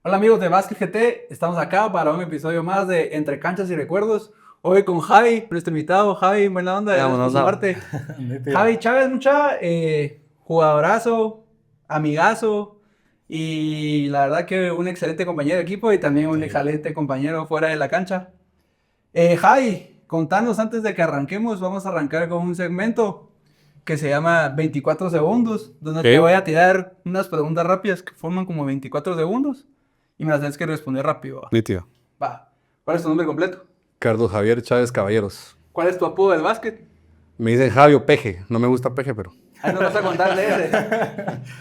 Hola amigos de Básquet GT, estamos acá para un episodio más de Entre Canchas y Recuerdos. Hoy con Javi, nuestro invitado. Javi, buena onda, gracias por sumarte. Javi Chávez, jugadorazo, amigazo y la verdad que un excelente compañero de equipo y también un excelente compañero fuera de la cancha. Javi, contanos antes de que arranquemos, vamos a arrancar con un segmento que se llama 24 segundos, donde te voy a tirar unas preguntas rápidas que forman como 24 segundos y me las tienes que responder rápido. Nítido. Va. ¿Cuál es tu nombre completo? Carlos Javier Chávez Caballeros. ¿Cuál es tu apodo del básquet? Me dicen Javi o Peje. No me gusta Peje, pero... Ahí nos vas a contar de ese.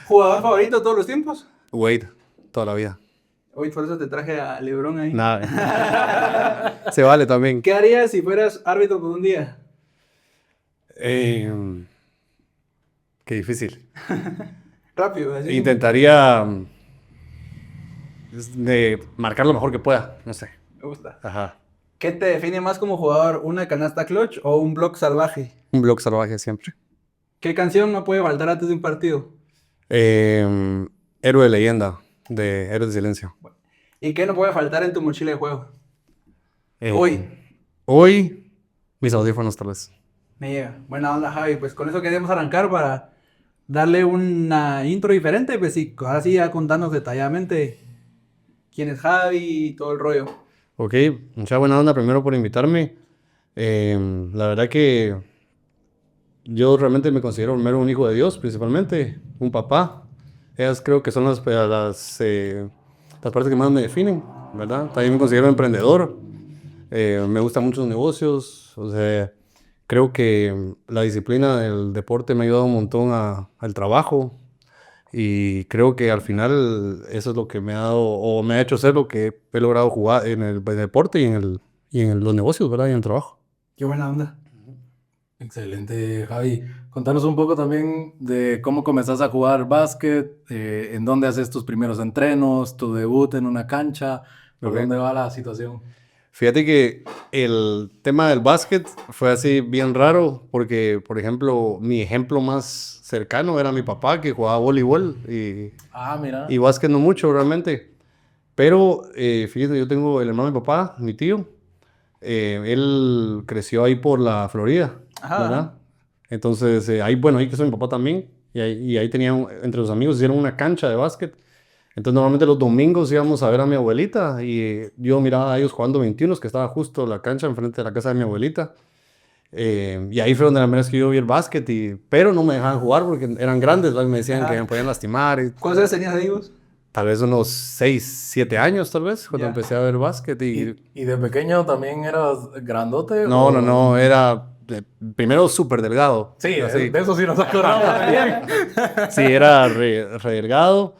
¿Jugador favorito de todos los tiempos? Wade, toda la vida. Hoy por eso te traje a LeBron ahí. Nada. Se vale también. ¿Qué harías si fueras árbitro por un día? Qué difícil. Rápido, así. Intentaría de marcar lo mejor que pueda. No sé. Me gusta. Ajá. ¿Qué te define más como jugador? ¿Una canasta clutch o un block salvaje? Un blog salvaje siempre. ¿Qué canción no puede faltar antes de un partido? Héroe de leyenda de Héroes de Silencio. ¿Y qué no puede faltar en tu mochila de juego? Hoy, mis audífonos tal vez. Me llega. Buena onda, Javi. Pues con eso queremos arrancar para darle una intro diferente. Pues sí, ahora sí ya contarnos detalladamente quién es Javi y todo el rollo. Ok, mucha buena onda primero por invitarme. La verdad que yo realmente me considero primero un hijo de Dios, principalmente, un papá. Ellas creo que son las partes que más me definen, ¿verdad? También me considero emprendedor. Me gustan mucho los negocios. O sea, creo que la disciplina del deporte me ha ayudado un montón al trabajo. Y creo que al final eso es lo que me ha dado, o me ha hecho ser lo que he logrado jugar en el deporte y en los negocios, ¿verdad? Y en el trabajo. Qué buena onda. Excelente, Javi. Contanos un poco también de cómo comenzás a jugar básquet, en dónde haces tus primeros entrenos, tu debut en una cancha, por Ok. dónde va la situación. Fíjate que el tema del básquet fue así bien raro porque, por ejemplo, mi ejemplo más cercano era mi papá que jugaba voleibol Mira. y básquet no mucho realmente. Pero fíjate, yo tengo el hermano de mi papá, mi tío. Él creció ahí por la Florida, Ajá. ¿verdad? Entonces, ahí creció mi papá también. Y ahí tenían, entre los amigos, hicieron una cancha de básquet. Entonces, normalmente los domingos íbamos a ver a mi abuelita y yo miraba a ellos jugando 21, que estaba justo la cancha enfrente de la casa de mi abuelita. Y ahí fue donde la primera vez que yo vi el básquet, pero no me dejaban jugar porque eran grandes, ¿verdad? Me decían que me podían lastimar. ¿Cuántos años tenías, amigos? Tal vez unos 6, 7 años, tal vez, cuando Ya. empecé a ver básquet. ¿Y de pequeño también eras grandote? No, era primero súper delgado. Sí, así. de eso sí nos acordamos bien. Sí, era re delgado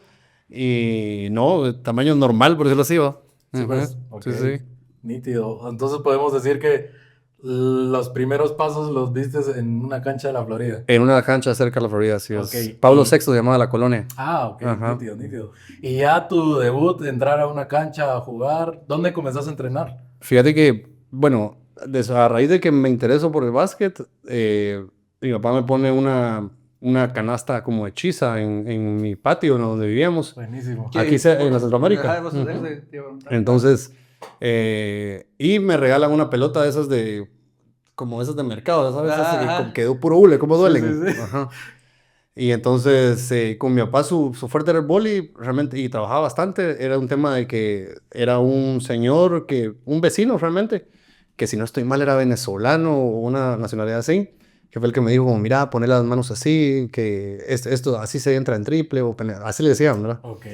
y no, tamaño normal, por decirlo así, ¿va? Sí, pues, Ajá. ok. Sí. Nítido. Entonces podemos decir que los primeros pasos los diste en una cancha de la Florida. En una cancha cerca de la Florida, sí. Ok. Pablo VI se llamaba la colonia. Ok, Ajá. nítido. Y ya tu debut, entrar a una cancha a jugar, ¿dónde comenzaste a entrenar? Fíjate que, bueno, a raíz de que me intereso por el básquet, mi papá me pone una canasta como hechiza en mi patio, ¿no? Donde vivíamos. Buenísimo. Aquí en la Centroamérica. Entonces, y me regalan una pelota de esas como esas de mercado, ¿sabes? Esas que quedó puro hule, ¿cómo duelen? Sí. Ajá. Y entonces, con mi papá, su fuerte era el boli, realmente, y trabajaba bastante. Era un tema de que era un señor, un vecino realmente, que si no estoy mal era venezolano o una nacionalidad así, que fue el que me dijo, como, mira, poner las manos así, que esto así se entra en triple, así le decían, ¿verdad? Ok.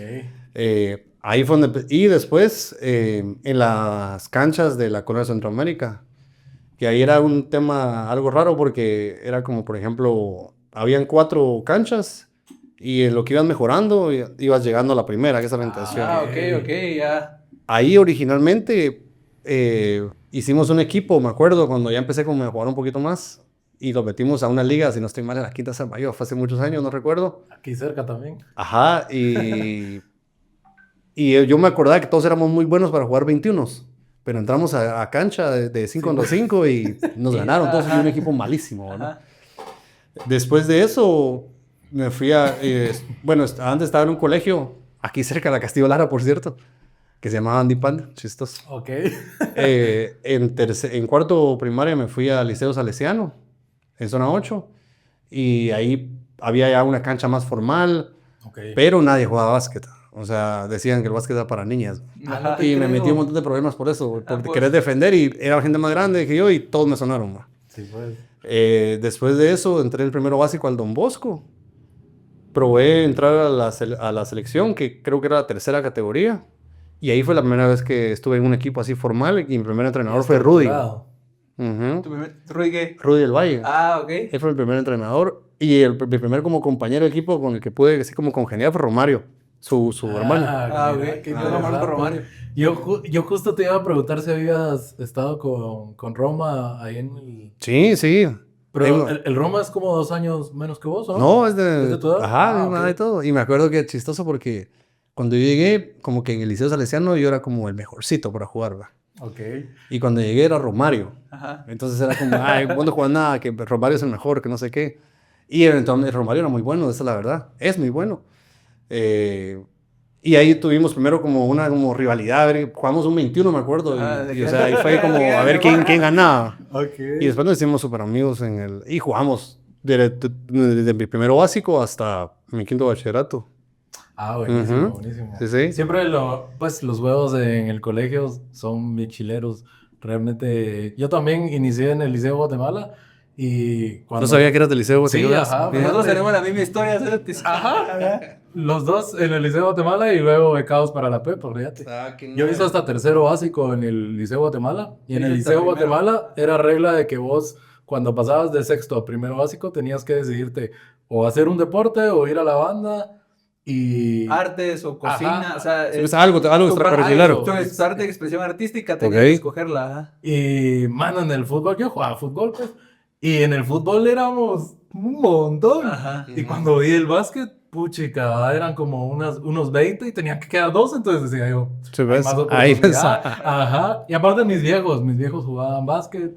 Ahí fue donde... Y después, en las canchas de la Colonia Centroamérica, que ahí era un tema algo raro porque era como, por ejemplo, habían 4 canchas y en lo que ibas mejorando, ibas llegando a la primera, que es la orientación. Ok, ya. Ahí originalmente hicimos un equipo, me acuerdo, cuando ya empecé como a jugar un poquito más y lo metimos a una liga, si no estoy mal, en la Quinta San Mayo, fue hace muchos años, no recuerdo. Aquí cerca también. Ajá, y yo me acordaba que todos éramos muy buenos para jugar 21, pero entramos a cancha de 5 contra 5 y nos ganaron todos, y un equipo malísimo, ¿no? Después de eso, me fui antes estaba en un colegio, aquí cerca de la Castillo Lara, por cierto, que se llamaba Andy Panda, chistoso. Ok. En cuarto primaria me fui al Liceo Salesiano, en zona 8, y ahí había ya una cancha más formal, Ok. pero nadie jugaba básquet. O sea, decían que el básquet era para niñas. Ajá. Y me Creo. metí un montón de problemas por eso, por pues. querer defender, y era gente más grande que yo, y todos me sonaron. ¿Va? Sí, pues. Después de eso, entré el primero básico al Don Bosco. Probé entrar a la selección, que creo que era la tercera categoría. Y ahí fue la primera vez que estuve en un equipo así formal, y mi primer entrenador fue Rudy. Ujú. ¿Rudy qué? Rudy del Valle. Ah, ok. Él fue mi primer entrenador. Y mi primer como compañero de equipo con el que pude así como congeniar fue Romario, su hermano. Ah, mira, ok. qué Yo no Marco interesante. Romario. Yo justo te iba a preguntar si habías estado con Roma ahí en el... Sí, sí. Pero Tengo- el Roma es como 2 años menos que vos, ¿o no? No, ¿Es de tu edad? Ajá, Ah, de una edad ok. y todo. Y me acuerdo que es chistoso porque cuando yo llegué, como que en el Liceo Salesiano yo era como el mejorcito para jugar, ¿va? Ok. Y cuando llegué era Romario. Ajá. Entonces era como, ay, vos no juegas nada, que Romario es el mejor, que no sé qué. Y eventualmente Romario era muy bueno, esa es la verdad. Es muy bueno. Y ahí tuvimos primero como una como rivalidad, a ver, jugamos un 21, me acuerdo. Ah, Y, o sea, ahí fue como a ver quién ganaba. Y después nos hicimos súper amigos y jugamos desde mi primero básico hasta mi quinto bachillerato. Ah, buenísimo, Ujú. buenísimo. Sí, sí. Siempre pues los juegos en el colegio son bien chileros. Realmente, yo también inicié en el Liceo Guatemala y No cuando... sabía que eras del liceo. Sí, ¿te ajá, acuerdas? Nosotros fíjate. tenemos la misma historia, ¿sabes? Ajá. Los dos en el Liceo Guatemala y luego becados para la PEP, fíjate. Yo hice hasta tercero básico en el Liceo Guatemala y en Sí, el hasta Liceo primero. Guatemala era regla de que vos cuando pasabas de sexto a primero básico tenías que decidirte o hacer un deporte o ir a la banda y... Artes o cocina, Ajá. o sea, Sí, pues algo extracurricular. tu arte de expresión artística tenías Ok. que escogerla. Ajá. Y, mano, en el fútbol, yo jugaba fútbol, pues. Y en el fútbol éramos un montón. Ajá. Y cuando vi el básquet, puchica, eran como unos 20 y tenían que quedar 2, entonces decía yo, Sí, hay ves. más Ahí ves. oportunidad. Ajá. Y aparte mis viejos jugaban básquet.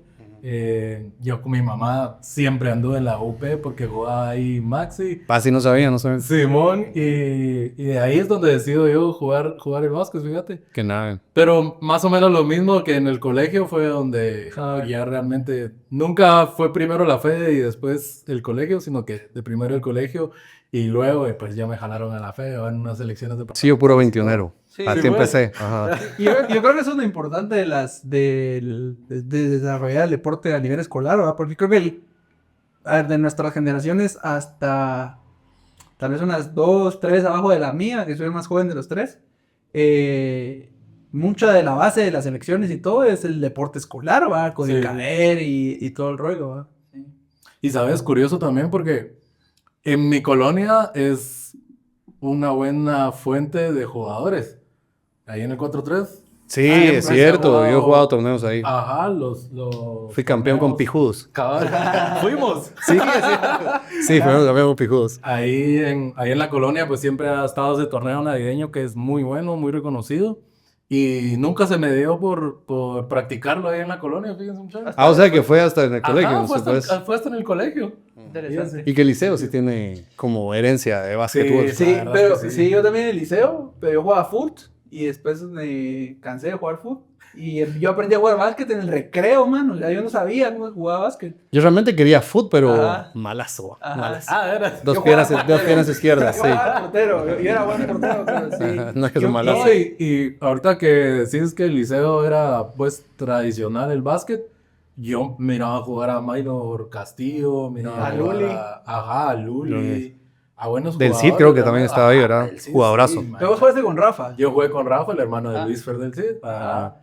Yo con mi mamá siempre anduve en la UP porque jugaba ahí Maxi. Así no sabía. Simón, y de ahí es donde decido yo jugar el básquet, fíjate. Que nada. Pero más o menos lo mismo que en el colegio fue donde ya realmente nunca fue primero la fe y después el colegio, sino que de primero el colegio y luego pues ya me jalaron a la fe en unas elecciones de... Sí, yo puro 21ero. Sí, Así sí, empecé. Ajá. Yo creo que eso es lo importante de desarrollar el deporte a nivel escolar, ¿verdad? Porque creo que de nuestras generaciones hasta tal vez unas 2, 3 abajo de la mía, que soy el más joven de los 3, mucha de la base de las elecciones y todo es el deporte escolar, ¿va? Con el Sí. caber y todo el rollo, ¿va? Sí. Y sabes, curioso también porque en mi colonia es una buena fuente de jugadores. Ahí en el 4-3. Sí, Ah, es yo cierto. Yo he jugado torneos ahí. Ajá, los Fui campeón con torneos. pijudos. Cabal. Fuimos. Sí, sí, fuimos campeón con pijudos. Ahí en la colonia pues siempre ha estado ese torneo navideño que es muy bueno, muy reconocido. Y nunca se me dio por practicarlo ahí en la colonia, fíjense muchachos. Ah, o sea que fue hasta en el Ajá, colegio. fue ¿no? Pues. hasta en el colegio. Interesante. Y que el liceo sí tiene como herencia de básquetbol. Sí. Sí, La verdad pero es que sí. sí. Yo también en el liceo, pero yo jugaba foot y después me cansé de jugar foot. Y yo aprendí a jugar básquet en el recreo, mano. O sea, yo no sabía cómo jugaba básquet. Yo realmente quería fútbol, pero Ajá. malazo. Ajá. malazo. Era. Dos Yo piernas, jugaba dos portero. piernas izquierdas, Yo sí. jugaba portero, yo era buen portero, pero sí. Ajá, no es que Yo- son malazo. No, y ahorita que decís que el liceo era pues tradicional el básquet, yo miraba jugar a Maynor Castillo, miraba A jugar Luli. a Luli, Luli. a buenos Del jugadores. Cid creo que también ¿verdad? estaba ahí, Ajá, ¿verdad? del Cid, Jugadorazo. sí, Pero vos jugaste con Rafa. yo jugué con Rafa, el hermano de Ah. Luis Fer del Cid. Ajá.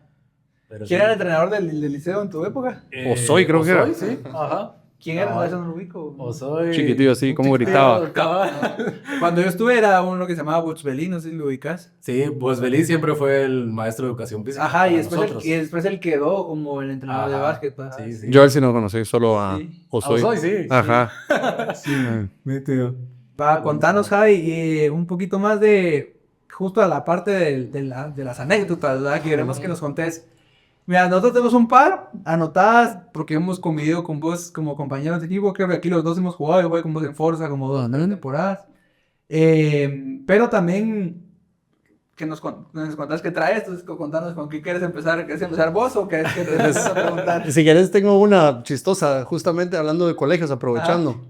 Pero ¿Quién sí. era el entrenador del liceo en tu época? Osoy, creo que era. Osoy, sí. Ajá. ¿Quién era? Ah. Eso no lo ubico. Osoy. Chiquitillo así, un cómo chiquitillo, gritaba. cabal. Cuando yo estuve era uno que se llamaba Butch Belín, no sé si lo ubicas. Sí, pues Belí siempre fue el maestro de educación física. Ajá, y para después, nosotros. después él quedó como el entrenador de Ajá. básquet. pues. Sí, sí. Yo a él sí no conocí, solo a Sí. Osoy. Osoy, sí. Ajá. Mi tío. Para contarnos, Javi, un poquito más de justo a la parte de las anécdotas, ¿verdad? Que queremos que nos contés. Mira, nosotros tenemos un par anotadas porque hemos convivido con vos como compañeros de equipo. Creo que aquí los dos hemos jugado. Yo jugué con vos en Forza como 2 temporadas. Pero también que nos contás que traes, entonces contanos con qué quieres empezar. ¿Quieres empezar vos o qué te vas a preguntar? Si querés, tengo una chistosa, justamente hablando de colegios, aprovechando.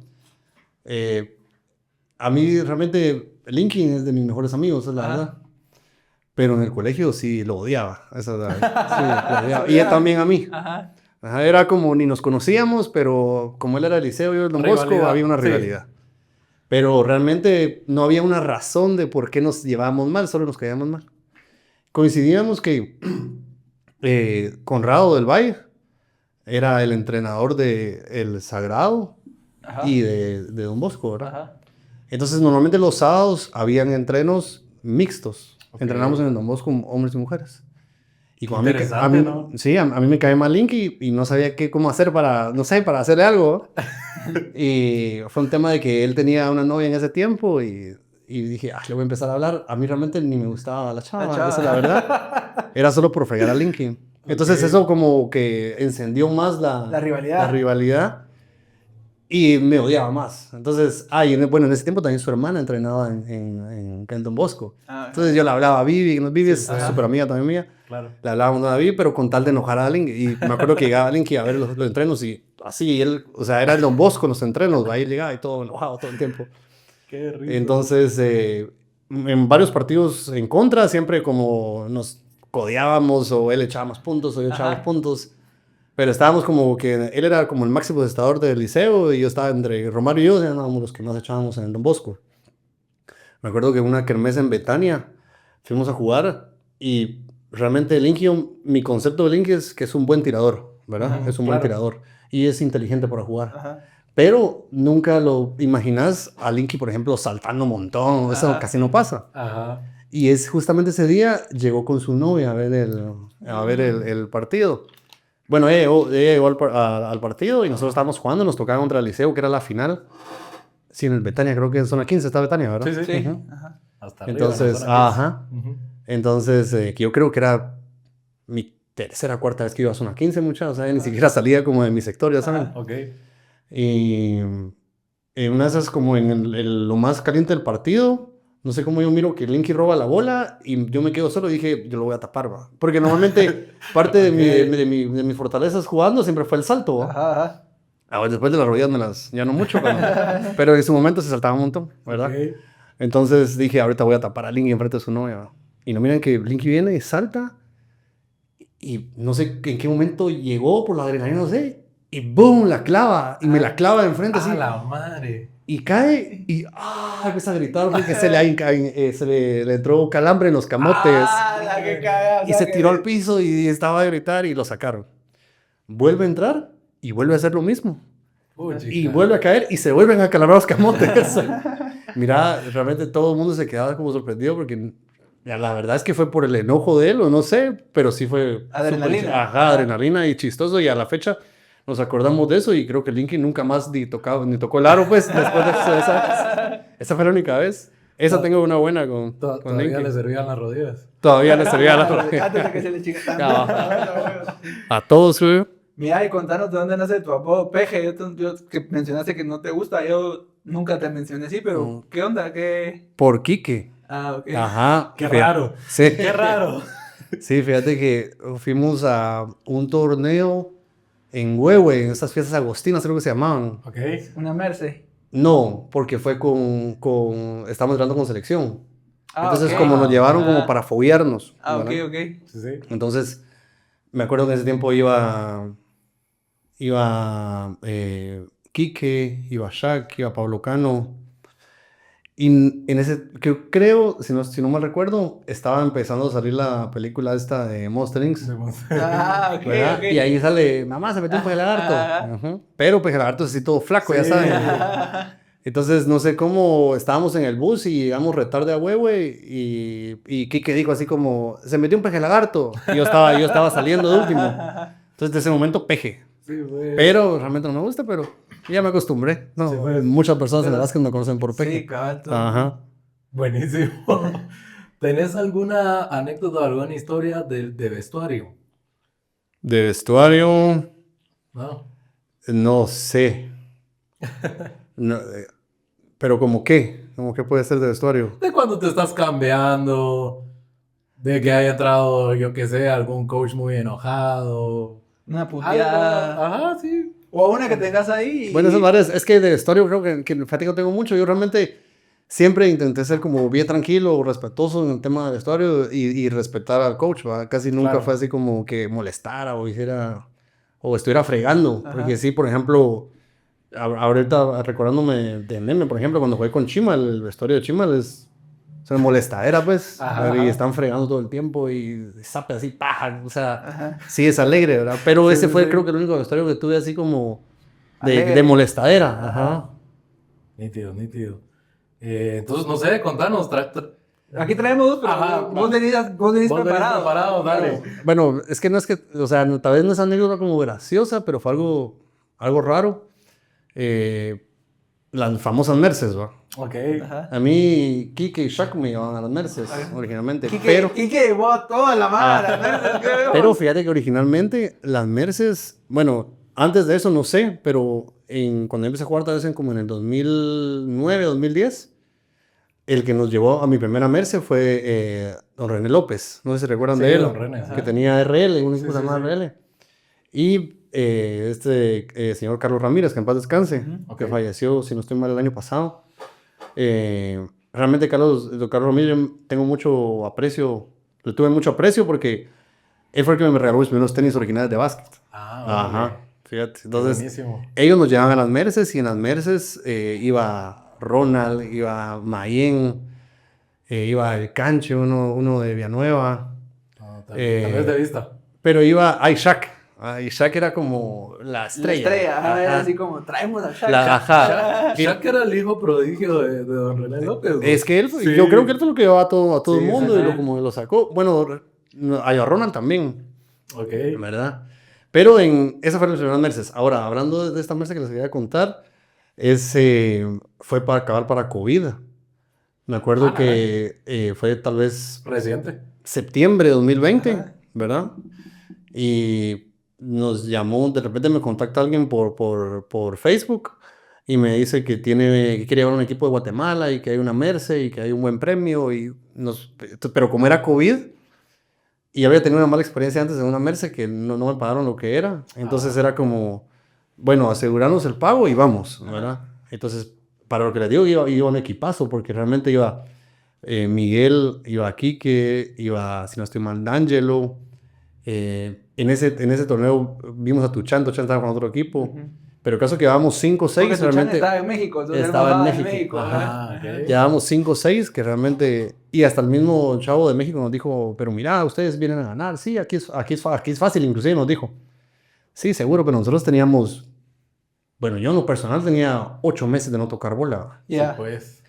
A mí realmente Linkin es de mis mejores amigos, es la verdad. Pero en el colegio sí lo odiaba. Esa es la, sí, lo odiaba. Y él también a mí. Ajá. Ajá, era como ni nos conocíamos, pero como él era del liceo y yo del Don Bosco, Rivalidad, había una sí. rivalidad. Pero realmente no había una razón de por qué nos llevábamos mal, solo nos caíamos mal. Coincidíamos que Conrado del Valle era el entrenador de El Sagrado Ajá. y de Don Bosco, ¿verdad? Ajá. Entonces normalmente los sábados habían entrenos mixtos. Ok. Entrenamos en el Don Bosco hombres y mujeres. Y como a mí, Interesante, ¿no? Sí, a mí me caía mal Linky y no sabía cómo hacer para, no sé, para hacerle algo. Y fue un tema de que él tenía una novia en ese tiempo y dije, le voy a empezar a hablar. A mí realmente ni me gustaba la chava, esa es la verdad. Era solo por fregar a Linky. Entonces eso como que encendió más La rivalidad. la rivalidad y me odiaba más. Entonces, bueno, en ese tiempo también su hermana entrenaba en Don Bosco. Entonces yo le hablaba a Vivi, Vivi es súper amiga también mía. Claro. Le hablábamos a Vivi, pero con tal de enojar a Link. Y me acuerdo que llegaba Link a ver los entrenos y así, y él, o sea, era el Don Bosco en los entrenos, ahí llegaba y todo enojado todo el tiempo. Qué rico. Entonces, en varios partidos en contra, siempre como nos codeábamos o él echaba más puntos o yo echaba más puntos. Pero estábamos como que él era como el máximo testador del liceo y yo estaba entre Romario y yo, éramos los que más echábamos en el Don Bosco. Me acuerdo que una kermés en Betania fuimos a jugar y realmente Linky, mi concepto de Linky es que es un buen tirador, ¿verdad? Es un buen tirador y es inteligente para jugar. Ajá. Pero nunca lo imaginas a Linky, por ejemplo, saltando un montón, eso casi no pasa. Ajá. Y es justamente ese día llegó con su novia a ver el partido. Bueno, ella llegó al partido y nosotros estábamos jugando, nos tocaba contra el Liceo, que era la final. Sí, en el Betania, creo que en zona 15 está Betania, ¿verdad? Sí, sí. Sí. Ujú. Ajá. Hasta arriba. Entonces, en la zona ajá. 15. Ujú. Entonces, que yo creo que era mi tercera, cuarta vez que iba a zona 15, muchachos, o sea, ni siquiera salía como de mi sector, ya saben. Ok. Y en una de esas, como en lo más caliente del partido, no sé cómo yo miro que Linky roba la bola y yo me quedo solo y dije, yo lo voy a tapar, va. Porque normalmente parte de mis fortalezas jugando siempre fue el salto, ¿va? Ajá. Bueno, después de las rodillas ya no mucho, pero en ese momento se saltaba un montón, ¿verdad? Ok. Entonces dije, ahorita voy a tapar a Linky enfrente de su novia, ¿va? Y no miren que Linky viene y salta y no sé en qué momento llegó por la adrenalina, no sé, y ¡boom! La clava y me la clava de enfrente así. ¡A la madre! Y cae y empieza a gritar porque se le entró calambre en los camotes. La que caga, Y se tiró al piso y estaba a gritar y lo sacaron. Vuelve a entrar y vuelve a hacer lo mismo. Y vuelve a caer y se vuelven a calambrar los camotes. Mira, realmente todo el mundo se quedaba como sorprendido porque la verdad es que fue por el enojo de él o no sé, pero sí fue Adrenalina. adrenalina y chistoso y a la fecha nos acordamos de eso y creo que Linky nunca más ni tocó el aro, pues, después de esa fue la única vez. Esa tengo una buena con Todavía Linky. le servían las rodillas. Todavía le servía la rodilla. Antes de que se le chica tanto. A todos, güey. Mira, y contanos de dónde nace tu apodo Peje. Yo que mencionaste que no te gusta, yo nunca te mencioné así, pero ¿qué onda? ¿Qué? Por Quique. Ah, ok. Ajá. Qué raro. Sí. Qué raro. Sí, fíjate que fuimos a un torneo en Huehue, en esas fiestas agostinas, creo que se llamaban. Ok. Una Merce. No, porque fue estábamos entrando con selección. Entonces, ok. como nos llevaron como para foguearnos. Ah, ok, ¿verdad? ok. Sí, sí. Entonces, me acuerdo que en ese tiempo iba Quique, iba Shaq, iba Pablo Cano. Y en ese, que creo, si no mal recuerdo, estaba empezando a salir la película esta de Monster Inc. Ah, ok, ¿verdad? ok. Y ahí sale, mamá, se metió un pejelagarto. Ujú. Pero pejelagarto es así todo flaco, ya saben. Entonces, no sé cómo, estábamos en el bus y llegamos retarde a Huehue y Quique dijo así como, se metió un pejelagarto. Y yo estaba saliendo de último. Entonces, de ese momento, peje. Sí, güey. Pero realmente no me gusta, pero ya me acostumbré. No, Sí, pues. muchas personas en el básquet me conocen por Sí, peje. cabal. Ajá. Buenísimo. ¿Tenés alguna anécdota o alguna historia de vestuario? De vestuario, ¿No? no sé. No, pero ¿como qué? ¿Cómo qué puede ser de vestuario? De cuando te estás cambiando, De que haya entrado, yo que sé, algún coach muy enojado. Una puteada. Ajá, sí. O una que tengas ahí. Bueno, esas varias, es que de historia creo que fíjate que no tengo mucho. Yo realmente siempre intenté ser como bien tranquilo, respetuoso en el tema del vestuario y respetar al coach, ¿va? Casi nunca Claro. fue así como que molestara o hiciera, o estuviera fregando. Ajá. Porque sí, por ejemplo, ahorita recordándome de Meme, por ejemplo, cuando jugué con Chimal, el vestuario de Chimal es una molestadera, pues. Ajá, Y ajá. están fregando todo el tiempo y sape así, paja, o sea, Ajá. sí es alegre, ¿verdad? Pero Sí, ese sí, fue sí. creo que el único vestuario que tuve así como Alegre. de molestadera, ajá. Nítido, nítido. Entonces, no sé, contanos. Aquí traemos dos, pero Ajá, vos venís preparado. dale. Bueno, es que no es que, o sea, tal vez no es anécdota como graciosa, pero fue algo raro. Las famosas Merces, ¿va? Ok. Ajá. A mí, Kike y Shaq me llevaban a las Merces originalmente, Quique llevó a toda la mara. pero fíjate que originalmente las Merces, bueno, antes de eso no sé, pero cuando empecé a jugar tal vez como en el 2009, 2010, el que nos llevó a mi primera Merce fue don René López, no sé si recuerdan Sí, de él, don René, que ajá. tenía RL, un equipo Sí, sí, llamado sí. RL. Y señor Carlos Ramírez, que en paz descanse, Ok. que falleció, si no estoy mal, el año pasado. Realmente don Carlos Ramírez tengo mucho aprecio, le tuve mucho aprecio porque él fue el que me regaló mis primeros tenis originales de básquet. Ah, Ajá, fíjate. Qué Entonces, buenísimo. ellos nos llevaban a las Merces y en las Merces iba Ronald, iba Mayen, iba el Canche, uno de Villanueva. No, tal vez de vista. Pero iba Ishak. Ishak era como la estrella. Ajá, era Ajá. así como traemos a Shaq. Ajá. Shaq era el hijo prodigio de don René López, ¿no? Es que él, Sí. yo creo que él fue lo que llevó a todo Sí, el mundo y ajá. como lo sacó. Bueno, a Ronald también, Ok. ¿verdad? Pero esa fue la primera Merces. Ahora, hablando de esta Merces que les quería contar, fue para acabar para COVID. Me acuerdo que fue tal vez Reciente. septiembre de 2020, Ajá. ¿verdad? Y nos llamó, de repente me contacta alguien por Facebook y me dice que que quiere llevar un equipo de Guatemala y que hay una Merce y que hay un buen premio. Pero como era COVID y había tenido una mala experiencia antes en una Merce que no me pagaron lo que era, entonces era como, bueno, asegurarnos el pago y vamos, ¿verdad? Entonces, para lo que les digo, iba un equipazo porque realmente iba Miguel, iba Quique, iba, si no estoy mal, D'Angelo. En ese torneo vimos a Tuchan estaba con otro equipo. Pero el caso que llevábamos 5 o 6 Porque Tuchan realmente. estaba en México, entonces él Estaba en bajaba México. Ajá, ajá. ok. Llevábamos 5 o 6 que realmente. Y hasta el mismo chavo de México nos dijo: pero mira, ustedes vienen a ganar. Sí, aquí es fácil, inclusive nos dijo. Sí, seguro, pero nosotros teníamos. Bueno, yo en lo personal tenía 8 meses de no tocar bola. Ya. Sí, pues.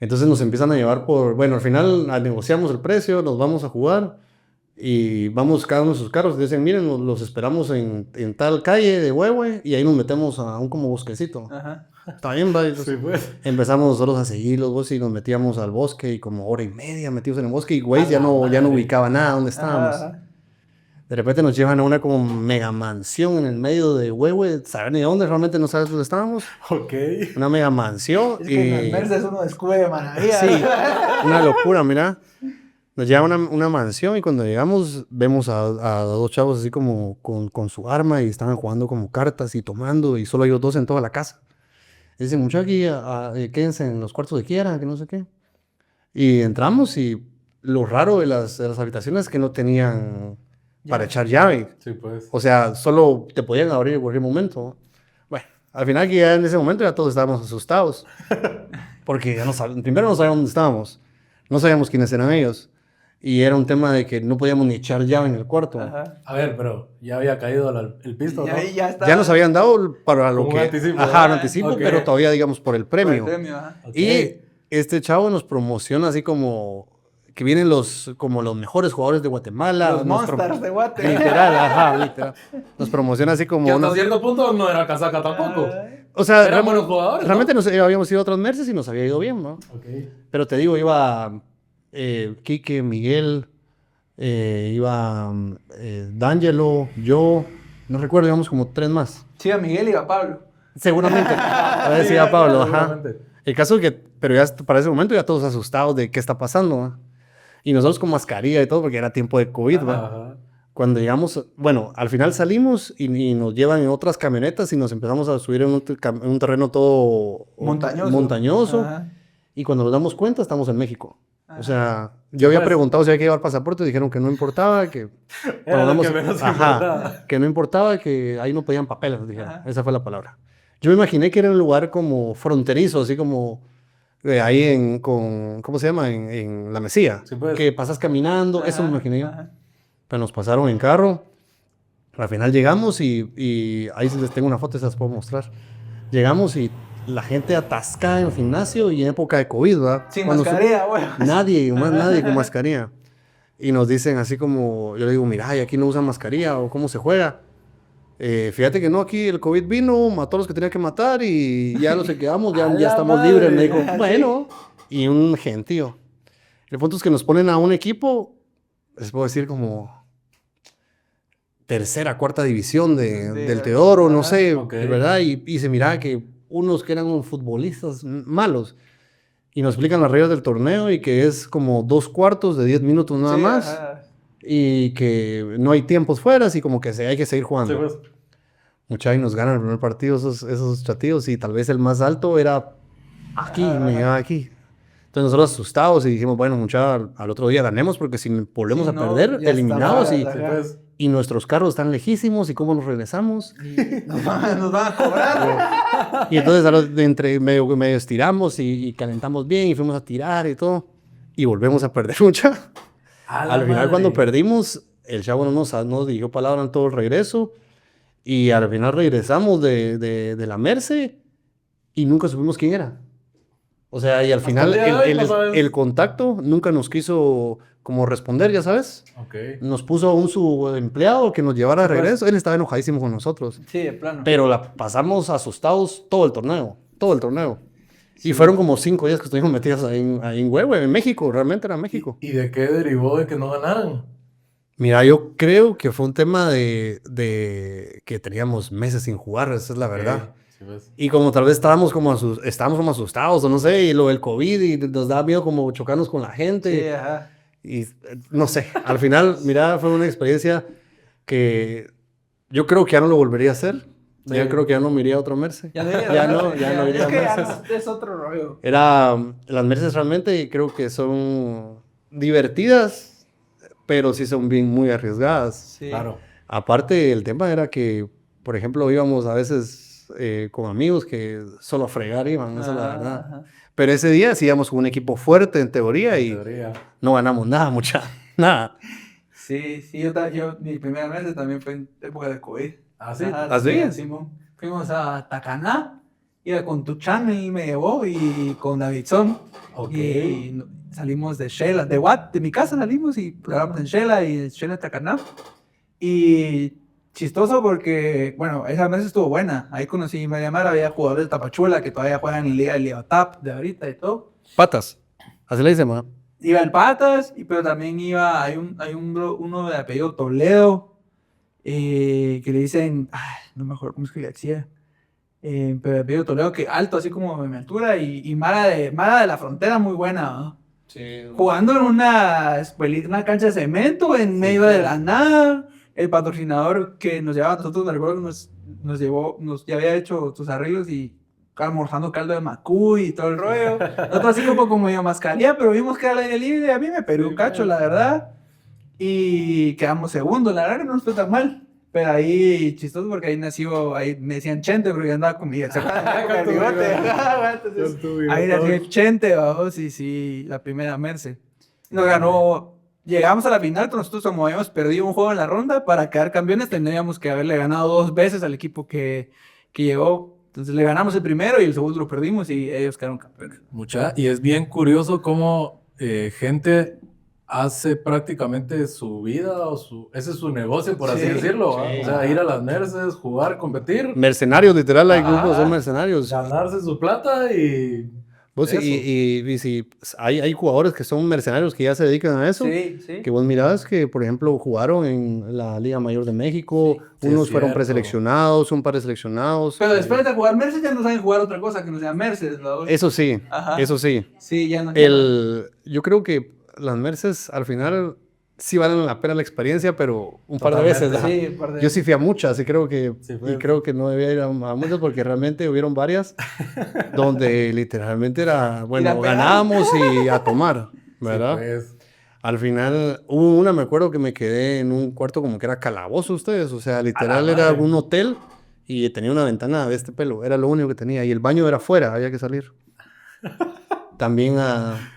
Entonces nos empiezan a llevar bueno, al final negociamos el precio, nos vamos a jugar y vamos cada uno en sus carros y dicen, miren, los esperamos en tal calle de Huehue y ahí nos metemos a un como bosquecito. Ajá. Está bien, va. Sí, pues. Empezamos nosotros a seguirlos y nos metíamos al bosque y como hora y media metidos en el bosque y güey A ya la no madre. ubicaba nada donde estábamos. Ajá. De repente nos llevan a una como mega mansión en el medio de Huehue, ¿saben ni dónde? Realmente no sabes dónde estábamos. Ok. Una mega mansión Es que en las Merces uno descubre maravillas. Sí, una locura, mira. Nos lleva a una mansión y cuando llegamos vemos a dos chavos así como con su arma y estaban jugando como cartas y tomando y solo ellos dos en toda la casa. Y dicen, muchachos, aquí quédense en los cuartos que quieran, que no sé qué. Y entramos y lo raro de las habitaciones es que no tenían para echar llave. Sí, pues. O sea, solo te podían abrir en cualquier momento. Bueno, al final que ya en ese momento ya todos estábamos asustados. Porque ya primero no sabíamos dónde estábamos. No sabíamos quiénes eran ellos. Y era un tema de que no podíamos ni echar llave en el cuarto. Ajá. A ver, pero ya había caído el pisto, Y ¿no? ahí ya está. Ya nos habían dado para lo Un que... anticipo. Ajá, un anticipo, Ok. pero todavía digamos por el Por el premio. premio, ajá. Ok. Y este chavo nos promociona así como que vienen como los mejores jugadores de Guatemala. Los Monsters de Guate. Literal, ajá, literal. Nos promociona así como Que hasta unos... cierto punto no era casaca tampoco. O sea, Eran buenos jugadores, ¿no? realmente habíamos ido a otras Merces y nos había ido bien, ¿no? Ok. Pero te digo, iba Quique, Miguel, iba D'Angelo, yo, no recuerdo, íbamos como 3 más. Sí, a Miguel y a Pablo. Seguramente. A ver si Pablo, ajá. Seguramente. El caso es que, pero ya para ese momento ya todos asustados de qué está pasando, ¿no? Y nosotros con mascarilla y todo, porque era tiempo de COVID, ¿va? Ajá. Cuando llegamos, bueno, al final salimos y nos llevan en otras camionetas y nos empezamos a subir en un terreno todo montañoso. Ajá. Y cuando nos damos cuenta, estamos en México. Ajá. O sea, yo había Pues. preguntado si había que llevar pasaporte, dijeron que no importaba, que Era cuando lo que damos- menos ajá, importaba. que no importaba, que ahí no pedían papeles, dijeron. Ajá. Esa fue la palabra. Yo me imaginé que era un lugar como fronterizo, así como ahí ¿cómo se llama? En La Mesía, Sí, pues. que pasas caminando, eso me Ajá, imaginé yo. ajá. Pero nos pasaron en carro. Al final llegamos y ahí sí les tengo una foto, se las puedo mostrar. Llegamos y la gente atascada en el gimnasio y en época de COVID, ¿verdad? Sin Cuando mascarilla, güey. nadie, más nadie con mascarilla. Y nos dicen así como, yo le digo, mira, y aquí no usan mascarilla o cómo se juega. Fíjate que no, aquí el COVID vino, mató a los que tenía que matar y ya los que quedamos, ¡A ya la estamos madre! libres. Me dijo, Sí. bueno, y un gentío. El punto es que nos ponen a un equipo, les puedo decir como tercera, cuarta división del Teodoro, no sé, ok. ¿verdad? Y se miraba que unos que eran futbolistas malos. Y nos explican las reglas del torneo y que es como 2 cuartos de 10 minutos nada Sí, más. ajá. Y que no hay tiempos fuera y como que hay que seguir jugando. Sí, pues. Mucha y nos ganan el primer partido esos chatillos y tal vez el más alto era aquí, me llegaba aquí. Entonces nosotros asustados y dijimos, bueno, mucha, al otro día ganemos porque si volvemos Sí, a no, perder, ya eliminados estaba, Sí, ajá. pues. y nuestros carros están lejísimos y cómo nos regresamos. Nos van a cobrar. Y entonces entre medio estiramos y calentamos bien y fuimos a tirar y todo. Y volvemos a perder mucha. A la Al final madre. cuando perdimos, el chavo no nos dirigió palabra en todo el regreso. Y al final regresamos de la Merce y nunca supimos quién era. O sea, y al final el día de hoy no sabes. el contacto nunca nos quiso como responder, ya sabes. Ok. Nos puso a un subempleado que nos llevara de Sí, pues. regreso. Él estaba enojadísimo con nosotros. Sí, de plano. Pero la pasamos asustados todo el torneo. Todo el torneo. Y fueron como 5 días que estuvimos metidos ahí en Huehue, en México. Realmente era México. ¿Y de qué derivó de que no ganaran? Mira, yo creo que fue un tema de que teníamos meses sin jugar, esa es la verdad. Ok. Sí, pues. Y como tal vez estábamos como asustados o no sé, y lo del COVID y nos daba miedo como chocarnos con la gente. Sí, ajá. Y no sé, al final, mira, fue una experiencia que yo creo que ya no lo volvería a hacer. Sí. Ya creo que ya no me iría a otro Merce. Ya no iría a Ya Merce, no, ya no iría Es a que ya Merce. no, es otro rollo. Las Merces realmente creo que son divertidas, pero sí son bien muy arriesgadas. Sí. Claro. Aparte, el tema era que, por ejemplo, íbamos a veces con amigos que solo a fregar iban, esa es la Ajá, verdad. ajá. Pero ese día sí íbamos con un equipo fuerte en teoría En y teoría. no ganamos nada, nada. Sí, yo mi primera vez también fue en época de COVID. ¿Ah, sí? Ajá, ¿Ah, sí? Simón. Fuimos a Tacaná, iba con Tuchan, él me llevó, y con Davidson. Ok. Y salimos de Shela, de mi casa salimos y paramos en Shela y en Shela Tacaná. Y chistoso porque, bueno, esa vez estuvo buena. Ahí conocí a María Mara, había jugadores de Tapachula que todavía juegan en Liga de Leotap de ahorita y todo. Patas. Así le dicen, ma. Iba el Patas, pero también uno de apellido Toledo, que le dicen, no me acuerdo cómo es que le decía, pero de apellido Toledo, que alto, así como de mi altura, y Mara de la Frontera, muy buena, ¿no? Sí. Jugando en una cancha de cemento, en medio de la nada. El patrocinador que nos llevaba a nosotros, me recuerdo, ya había hecho sus arreglos y almorzando caldo de macuy y todo el rollo. Nosotros así como medio mascarilla, pero vimos que era al aire libre. A mí me perdió un cacho, la verdad. Y quedamos segundos, la verdad que no nos fue tan mal. Pero ahí, chistoso, porque ahí me decían Chente, porque yo andaba con mi... ¿se acuerdan? Con el bigote. Entonces, ahí decía el Chente, vamos, sí, la primera Merce. Nos ganó... Llegamos a la final, pero nosotros como habíamos perdido un juego en la ronda, para quedar campeones tendríamos que haberle ganado 2 veces al equipo que llegó. Entonces le ganamos el primero y el segundo lo perdimos y ellos quedaron campeones. Y es bien curioso cómo gente hace prácticamente su vida ese es su negocio, por así Sí, decirlo. ¿va? sí. O sea, ir a las Merces, jugar, competir, Mercenarios, literal, hay Ajá. grupos, son mercenarios. ganarse su plata y... Vos, eso. y si hay jugadores que son mercenarios que ya se dedican a eso. Sí, sí. Que vos mirás que, por ejemplo, jugaron en la Liga Mayor de México, Sí, unos es fueron cierto. preseleccionados, un par de seleccionados. Pero después de jugar Mercedes ya no saben jugar otra cosa que no sea Mercedes, ¿no? Eso sí, Ajá. eso sí. Sí, ya no. Yo creo que las Merces al final sí valen la pena la experiencia, pero un par de veces. Sí, un par de Yo sí fui a muchas y creo que, Sí, pues. y creo que no debía ir a muchas porque realmente hubieron varias donde literalmente era, bueno, pegar. ganábamos y a tomar, ¿verdad? Sí, pues. Al final hubo una, me acuerdo que me quedé en un cuarto como que era calabozo ustedes, o sea, literal era madre. un hotel y tenía una ventana de este pelo, era lo único que tenía y el baño era afuera, había que salir. También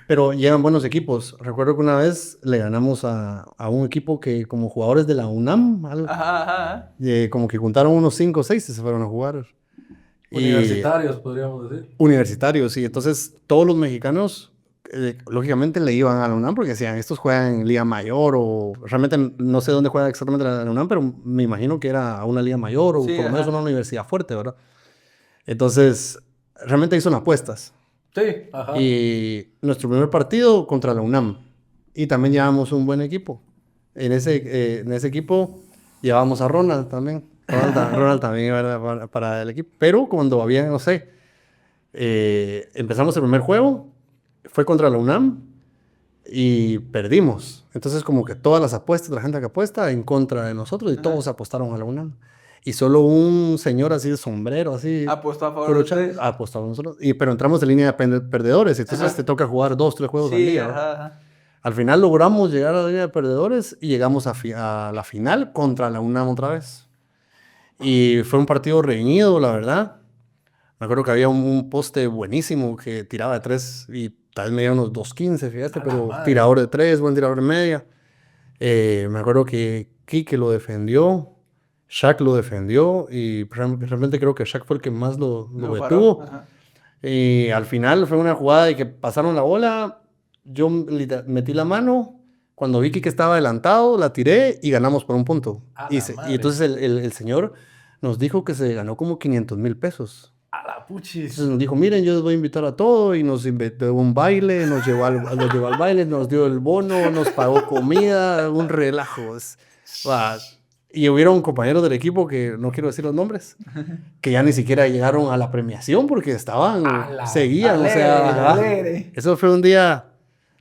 pero llegan buenos equipos. Recuerdo que una vez le ganamos a un equipo que como jugadores de la UNAM, algo, Ajá. como que juntaron unos 5 o 6 y se fueron a jugar. Y Universitarios, podríamos decir. universitarios, y entonces todos los mexicanos, lógicamente le iban a la UNAM porque decían, estos juegan en Liga Mayor o realmente no sé dónde juega exactamente la UNAM, pero me imagino que era a una Liga Mayor o Sí, por lo menos ajá. una universidad fuerte, ¿verdad? Entonces, realmente hizo apuestas. Sí, ajá. Y nuestro primer partido contra la UNAM. Y también llevamos un buen equipo. En ese equipo llevamos a Ronald también. Ronald también iba para el equipo. Pero cuando había, no sé, empezamos el primer juego, fue contra la UNAM y perdimos. Entonces como que todas las apuestas, la gente que apuesta en contra de nosotros y todos apostaron a la UNAM. Y solo un señor así de sombrero, así... Apostó a favor de Corocha, ustedes. apostamos nosotros. Pero entramos de línea de perdedores. Entonces te toca jugar 2, 3 juegos al Sí, día, ¿no? ajá. Al final logramos llegar a la línea de perdedores y llegamos a la final contra la UNAM otra vez. Y fue un partido reñido, la verdad. Me acuerdo que había un poste buenísimo que tiraba de 3 y tal vez medía unos 2.15, fíjate, pero madre. tirador de 3, buen tirador de media. Me acuerdo que Quique lo defendió, Shaq lo defendió y realmente creo que Shaq fue el que más lo Lo detuvo. paró. Ajá. Y al final fue una jugada de que pasaron la bola, yo metí la mano, cuando vi que estaba adelantado, la tiré y ganamos por un punto. A Y, la y madre. entonces el señor nos dijo que se ganó como 500,000 pesos. A la puchis. Entonces nos dijo, miren, yo les voy a invitar a todo y nos invitó un baile, nos llevó al baile, nos dio el bono, nos pagó comida, un relajo. Y hubieron compañeros del equipo que no quiero decir los nombres, que ya ni siquiera llegaron a la premiación porque estaban, seguían, o sea, ajá. Alegre. Eso fue un día,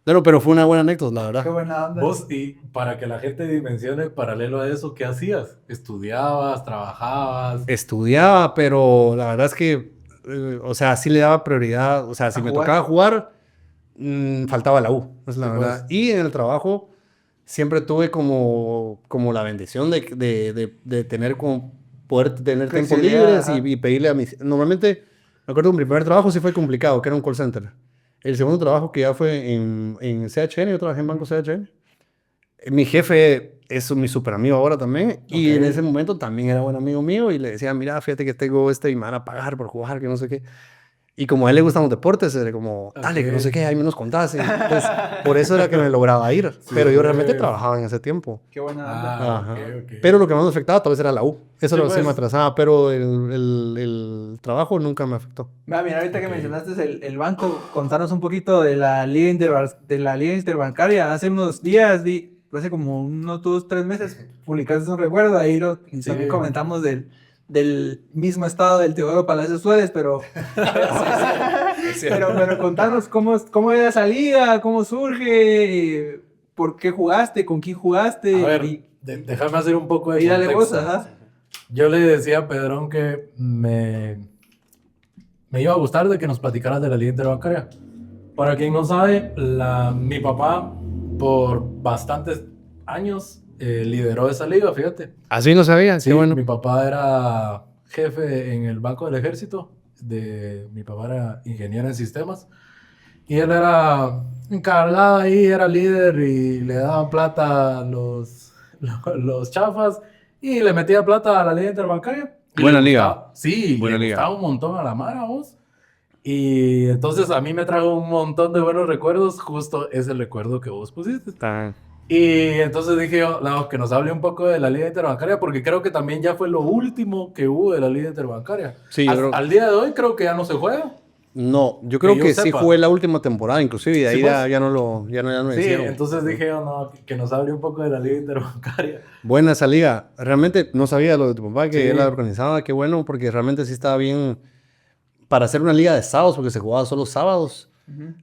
bueno, pero fue una buena anécdota, la verdad. Qué buena onda. Vos, y para que la gente dimensione, paralelo a eso, ¿qué hacías? ¿Estudiabas? ¿Trabajabas? Estudiaba, pero la verdad es que, o sea, sí le daba prioridad, o sea, si A me jugar. tocaba jugar, faltaba la U, es la Sí, verdad. pues. Y en el trabajo siempre tuve como la bendición de tener como, poder tener tiempo Flexibilidad, libre ajá. y pedirle a mis... Normalmente, me acuerdo que mi primer trabajo sí fue complicado, que era un call center. El segundo trabajo que ya fue en CHN, yo trabajé en Banco CHN. Mi jefe es mi super amigo ahora también. Y Ok. en ese momento también era buen amigo mío. Y le decía, mira, fíjate que tengo y me van a pagar por jugar, que no sé qué. Y como a él le gustan los deportes, era como, dale, que no sé qué, ahí me nos contás. Y, pues, por eso era que me lograba ir. Pero yo realmente trabajaba en ese tiempo. Qué buena onda. Ajá. Ok. Pero lo que más me afectaba tal vez era la U. Eso Sí, lo sí me pues. atrasaba, pero el trabajo nunca me afectó. Mira, ahorita que Ok. mencionaste el banco, contanos un poquito de la liga interbancaria. Hace unos días, hace como unos 2, 3 meses, publicaste un recuerdo, ahí también comentamos del mismo estado del Teodoro Palacios Suárez, pero pero contanos cómo era esa liga, cómo surge, por qué jugaste, con quién jugaste. A ver, y déjame hacer un poco de dale vos, contexto. ajá. Yo le decía a Pedrón que me iba a gustar de que nos platicaras de la liga interbancaria. Para quien no sabe, mi papá por bastantes años lideró esa liga, fíjate. Así no sabía, Sí, mi papá era jefe en el Banco del Ejército. Mi papá era ingeniero en sistemas. Y él era encargado ahí, era líder y le daban plata a los chafas y le metía plata a la liga interbancaria. Y Buena le liga. gustaba- Sí, Buena le liga. gustaba un montón a la Mara, vos. Y entonces a mí me trajo un montón de buenos recuerdos, justo ese recuerdo que vos pusiste. Y entonces dije yo, no, que nos hable un poco de la liga interbancaria, porque creo que también ya fue lo último que hubo de la liga interbancaria. Sí, yo creo- Al día de hoy creo que ya no se juega. No, yo creo yo que sí sepa. jugué la última temporada, inclusive, y de ahí Sí, ya, pues. ya no Sí, hicieron. entonces dije yo, no, que nos hable un poco de la liga interbancaria. Buena esa liga. Realmente no sabía lo de tu papá, que Sí. él la organizaba. Qué bueno, porque realmente sí estaba bien para hacer una liga de sábados, porque se jugaba solo sábados.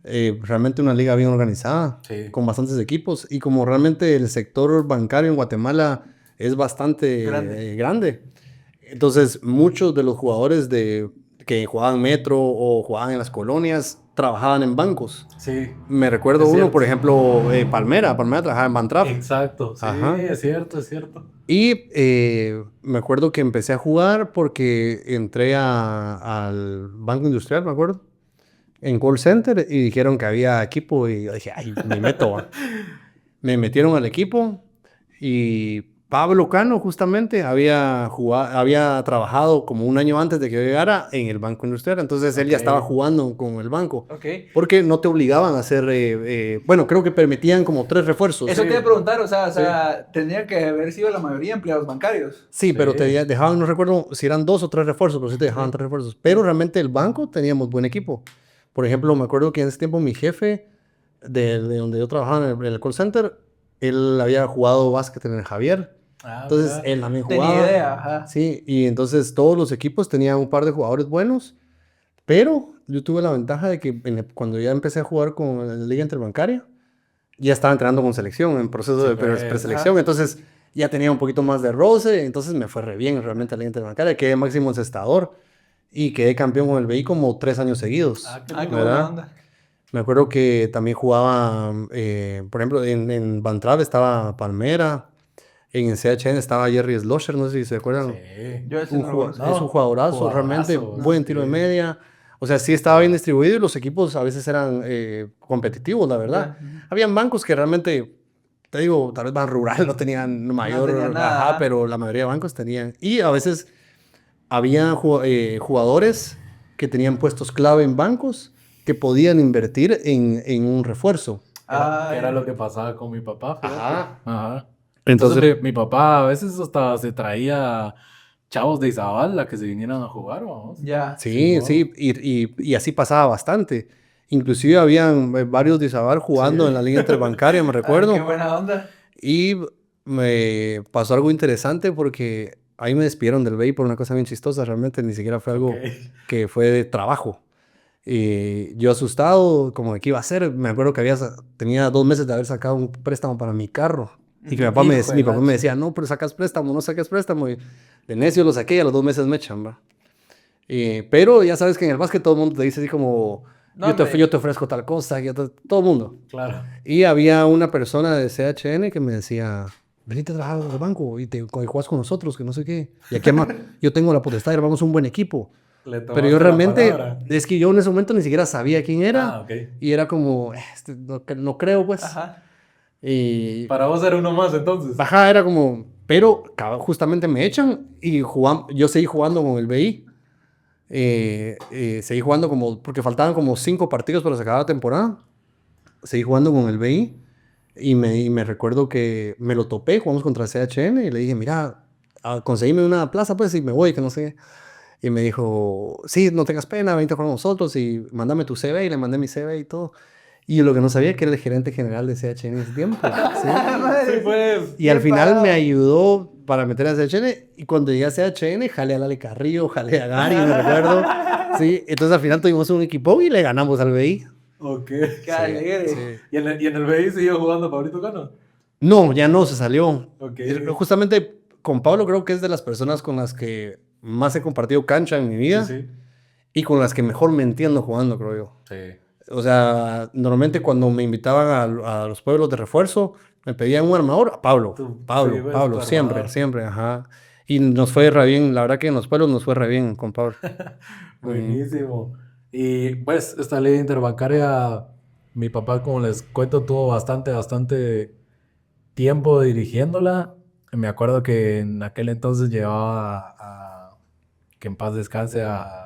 Realmente una liga bien organizada, Sí. con bastantes equipos. Y como realmente el sector bancario en Guatemala es bastante grande. Entonces muchos de los jugadores que jugaban Metro o jugaban en las colonias trabajaban en bancos. Sí. Me recuerdo Es uno, cierto. por ejemplo, Palmera trabajaba en Bantrap. Exacto, sí, Ajá. es cierto, es cierto. Y me acuerdo que empecé a jugar porque entré al Banco Industrial, me acuerdo, en call center y dijeron que había equipo y yo dije, ay, me meto. Va. Me metieron al equipo y Pablo Cano justamente había trabajado como un año antes de que yo llegara en el Banco Industrial, entonces él ya estaba jugando con el banco. Ok. Porque no te obligaban a hacer, bueno, creo que permitían como 3 refuerzos. Eso te iba a preguntar, o sea, Sí. tendría que haber sido la mayoría empleados bancarios. Sí, pero Sí. te dejaban, no recuerdo si eran 2 o 3 refuerzos, pero sí te dejaban 3 refuerzos. Pero realmente el banco teníamos buen equipo. Por ejemplo, me acuerdo que en ese tiempo mi jefe de donde yo trabajaba en el call center, él había jugado básquet en el Javier. Ah, Entonces mira. él también Tenía jugaba. idea, ajá. Sí, y entonces todos los equipos tenían un par de jugadores buenos. Pero yo tuve la ventaja de que cuando ya empecé a jugar con la Liga Interbancaria, ya estaba entrenando con selección, en proceso Sí, de pues, preselección. ajá. Entonces ya tenía un poquito más de roce. Entonces me fue re bien realmente a la Liga Interbancaria. Quedé máximo encestador y quedé campeón con el BI como 3 años seguidos. Ah, qué Ah, qué lindo. buena ¿Verdad? onda. Me acuerdo que también jugaba, por ejemplo, en Bantrap estaba Palmera. En CHN estaba Jerry Slosher, no sé si se acuerdan. Sí. Yo ese no lo conozco. Es un jugadorazo, realmente Jugadorazo, buen sí. tiro de media. O sea, sí estaba bien distribuido y los equipos a veces eran competitivos, la verdad. Ya. Habían bancos que realmente, te digo, tal vez Ban Rural no tenían mayor, tenían nada, ajá, ajá. pero la mayoría de bancos tenían. Y a veces había jugadores que tenían puestos clave en bancos que podían invertir en un refuerzo. Que era Ay. lo que pasaba con mi papá, fíjate. Ajá. Ajá. Entonces, Entonces mi papá a veces hasta se traía chavos de Izabal a que se vinieran a jugar, vamos. Ya. sí, Simón. sí, y así pasaba bastante. Inclusive habían varios de Izabal jugando en la liga interbancaria, me Ay, qué recuerdo. buena onda. Y me pasó algo interesante porque ahí me despidieron del BEI por una cosa bien chistosa. Realmente ni siquiera fue algo Ok. que fue de trabajo. Y yo asustado, como de qué iba a hacer. Me acuerdo que tenía 2 meses de haber sacado un préstamo para mi carro. Y que Ujú. Hijo de mi papá la me decía, no, pero sacas préstamo, no sacas préstamo. Y de necio lo saqué y a los 2 meses me echan, ¿va? Pero ya sabes que en el básquet todo el mundo te dice así como, No, yo te ofrezco tal cosa, todo el mundo. Claro. Y había una persona de CHN que me decía, venite a trabajar en el banco y te juegas con nosotros, que no sé qué. Y aquí además yo tengo la potestad y armamos un buen equipo. Le Pero yo tomaste la realmente, palabra. es que yo en ese momento ni siquiera sabía quién era. Ah, ok. Y era como, no creo pues. Ajá. Y Para vos era uno más entonces. baja era como, pero justamente me echan y yo seguí jugando con el BI. Seguí jugando como, porque faltaban como 5 partidos para sacar la temporada. Seguí jugando con el BI y me recuerdo que me lo topé, jugamos contra el CHN y le dije, mira, conseguime una plaza pues y me voy, que no sé. Y me dijo, sí, no tengas pena, vente con nosotros y mándame tu CV. Y le mandé mi CV y todo. Y lo que no sabía que era el gerente general de CHN en ese tiempo. ¿sí? Sí, pues. Y al Qué final pagado. me ayudó para meter a CHN. Y cuando llegué a CHN, jalé a Lale Carrillo, jalé a Gary, me recuerdo. Sí, entonces al final tuvimos un equipo y le ganamos al BI. Ok. Qué alegre. Sí. ¿Y en el BI siguió jugando Pablito Cano? No, ya no, se salió. Ok. Justamente con Pablo creo que es de las personas con las que más he compartido cancha en mi vida. Sí, Y con las que mejor me entiendo jugando, creo yo. sí. O sea, normalmente cuando me invitaban a los pueblos de refuerzo, me pedían un armador, a Pablo, Sí, Pablo, pues, Pablo, tu siempre, armador. siempre, ajá. Y nos fue re bien, la verdad que en los pueblos nos fue re bien con Pablo. Buenísimo. Y pues esta ley interbancaria, mi papá, como les cuento, tuvo bastante tiempo dirigiéndola. Me acuerdo que en aquel entonces llevaba que en paz descanse a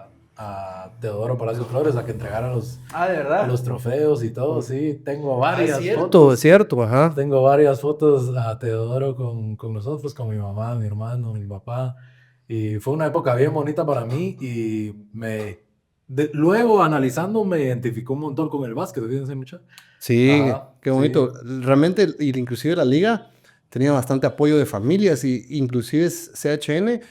Teodoro Palacios Flores a que entregara Ah, de verdad. los trofeos y todo. Sí, tengo varias Todo fotos. es cierto, ajá. Tengo varias fotos a Teodoro con nosotros, con mi mamá, mi hermano, mi papá. Y fue una época bien bonita para mí y luego analizando me identificó un montón con el básquet, fíjense mucho. Sí, Ajá, qué bonito. Realmente, y inclusive la liga tenía bastante apoyo de familias y inclusive CHN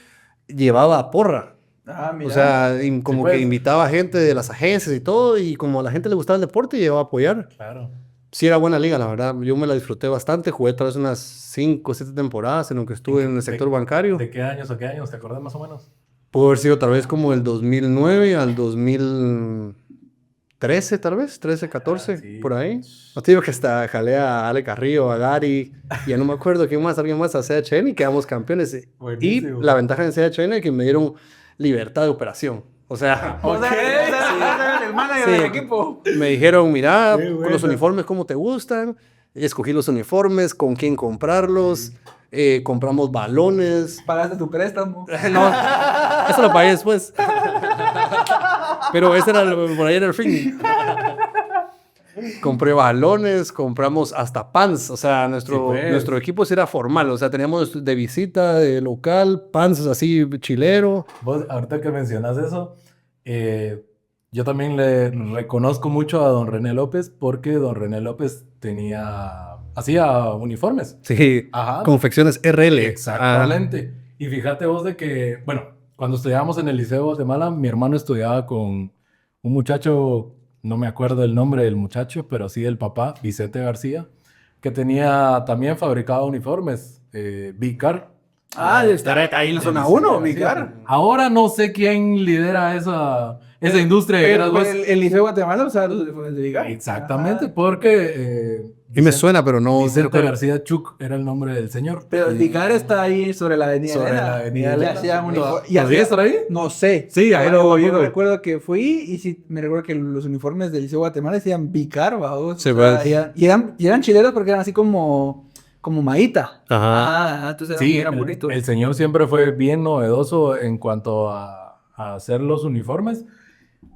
llevaba a porra. Ah, O mira. sea, como pues. que invitaba gente de las agencias y todo, y como a la gente le gustaba el deporte, llegaba a apoyar. Claro. Sí, era buena liga, la verdad. Yo me la disfruté bastante. Jugué tal vez unas 5 o 7 temporadas en lo que estuve en el sector bancario. ¿De qué años o qué años? ¿Te acuerdas más o menos? Pudo haber sido tal vez como el 2009 al 2013, tal vez, 13, 14, sí. por ahí. No te digo que hasta jalé a Ale Carrillo, a Gary, y ya no me acuerdo quién más, alguien más a CHN y quedamos campeones. Y Buenísimo. la ventaja en CHN es que me dieron libertad de operación. O sea, O sea, eres el manager Sí. del equipo. me dijeron, mira, Qué con los bueno. uniformes, ¿cómo te gustan? Escogí los uniformes, con quién comprarlos, compramos balones. Pagaste tu préstamo. No, eso lo pagué después. Pero ese era por ahí era el fin. Compré balones, compramos hasta pants. O sea, Sí, pues. nuestro equipo sí era formal. O sea, teníamos de visita, de local, pants así, chilero. Vos, ahorita que mencionas eso, yo también le reconozco mucho a don René López porque don René López hacía uniformes. Sí, Ajá. confecciones RL. Exactamente. Y fíjate vos de que, bueno, cuando estudiábamos en el Liceo de Guatemala, mi hermano estudiaba con un muchacho, no me acuerdo el nombre del muchacho, pero sí del papá, Vicente García, que tenía también fabricado uniformes, Vicar. Ah, de estar ahí en la zona 1, mi car. Ahora no sé quién lidera esa industria. Pero Pues, el Liceo de Guatemala, o sea, los uniformes de Vigar. exactamente, Ajá. porque Y me suena, pero no. Vicente García Chuc era el nombre del señor. Pero el Vigar está ahí sobre la avenida Sobre Elena. la avenida Y le Elena. hacían uniformes. Y ¿Podría hacía- estar ahí? No sé. Sí, ahí lo Yo digo. recuerdo que fui y sí, me recuerdo que los uniformes del Liceo de Guatemala decían Vicar, babos. Sí, O sea, pues. y eran chileros porque eran así como maíta. Ajá. Ajá, entonces Sí, eran bonitos. el señor siempre fue bien novedoso en cuanto a hacer los uniformes.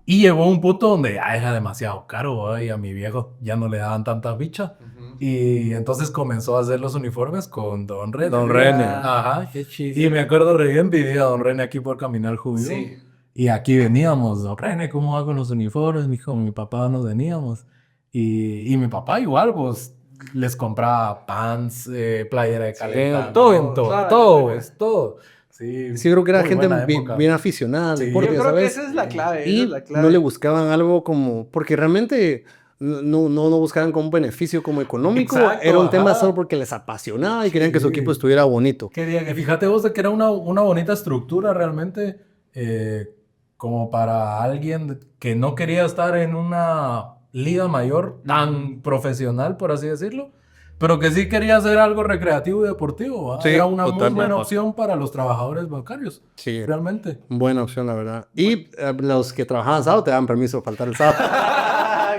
Y llegó a un punto donde ya era demasiado caro, ¿va? Y a mi viejo ya no le daban tanta bicha. Y entonces comenzó a hacer los uniformes con Don René. Don René. Ajá. Qué chido. Y me acuerdo re bien, vivía Don René aquí por Caminar Judío. Sí. Y aquí veníamos, Don René, ¿cómo va con los uniformes? Mi papá nos veníamos. Y mi papá igual, pues, les compraba pants, playera de caleta, todo en todo, ¿sabes? todo, pues, todo. Sí, Sí, creo que era muy gente buena bien, época. bien aficionada al Sí. deporte, Yo creo que ¿sabes? esa es la clave. esa Y es la clave. no le buscaban algo como, porque realmente no buscaban como un beneficio como económico, Exacto, era un tema ajá. solo porque les apasionaba y querían que su Sí. equipo estuviera bonito. Quería Y que fíjate vos de que era una bonita estructura realmente, como para alguien que no quería estar en una liga mayor tan profesional, por así decirlo, pero que sí quería hacer algo recreativo y deportivo, ¿va? Sí, Era una muy totalmente. buena opción para los trabajadores bancarios, Sí, realmente. buena opción, la verdad. Y los que trabajaban sábado te daban permiso de faltar el sábado.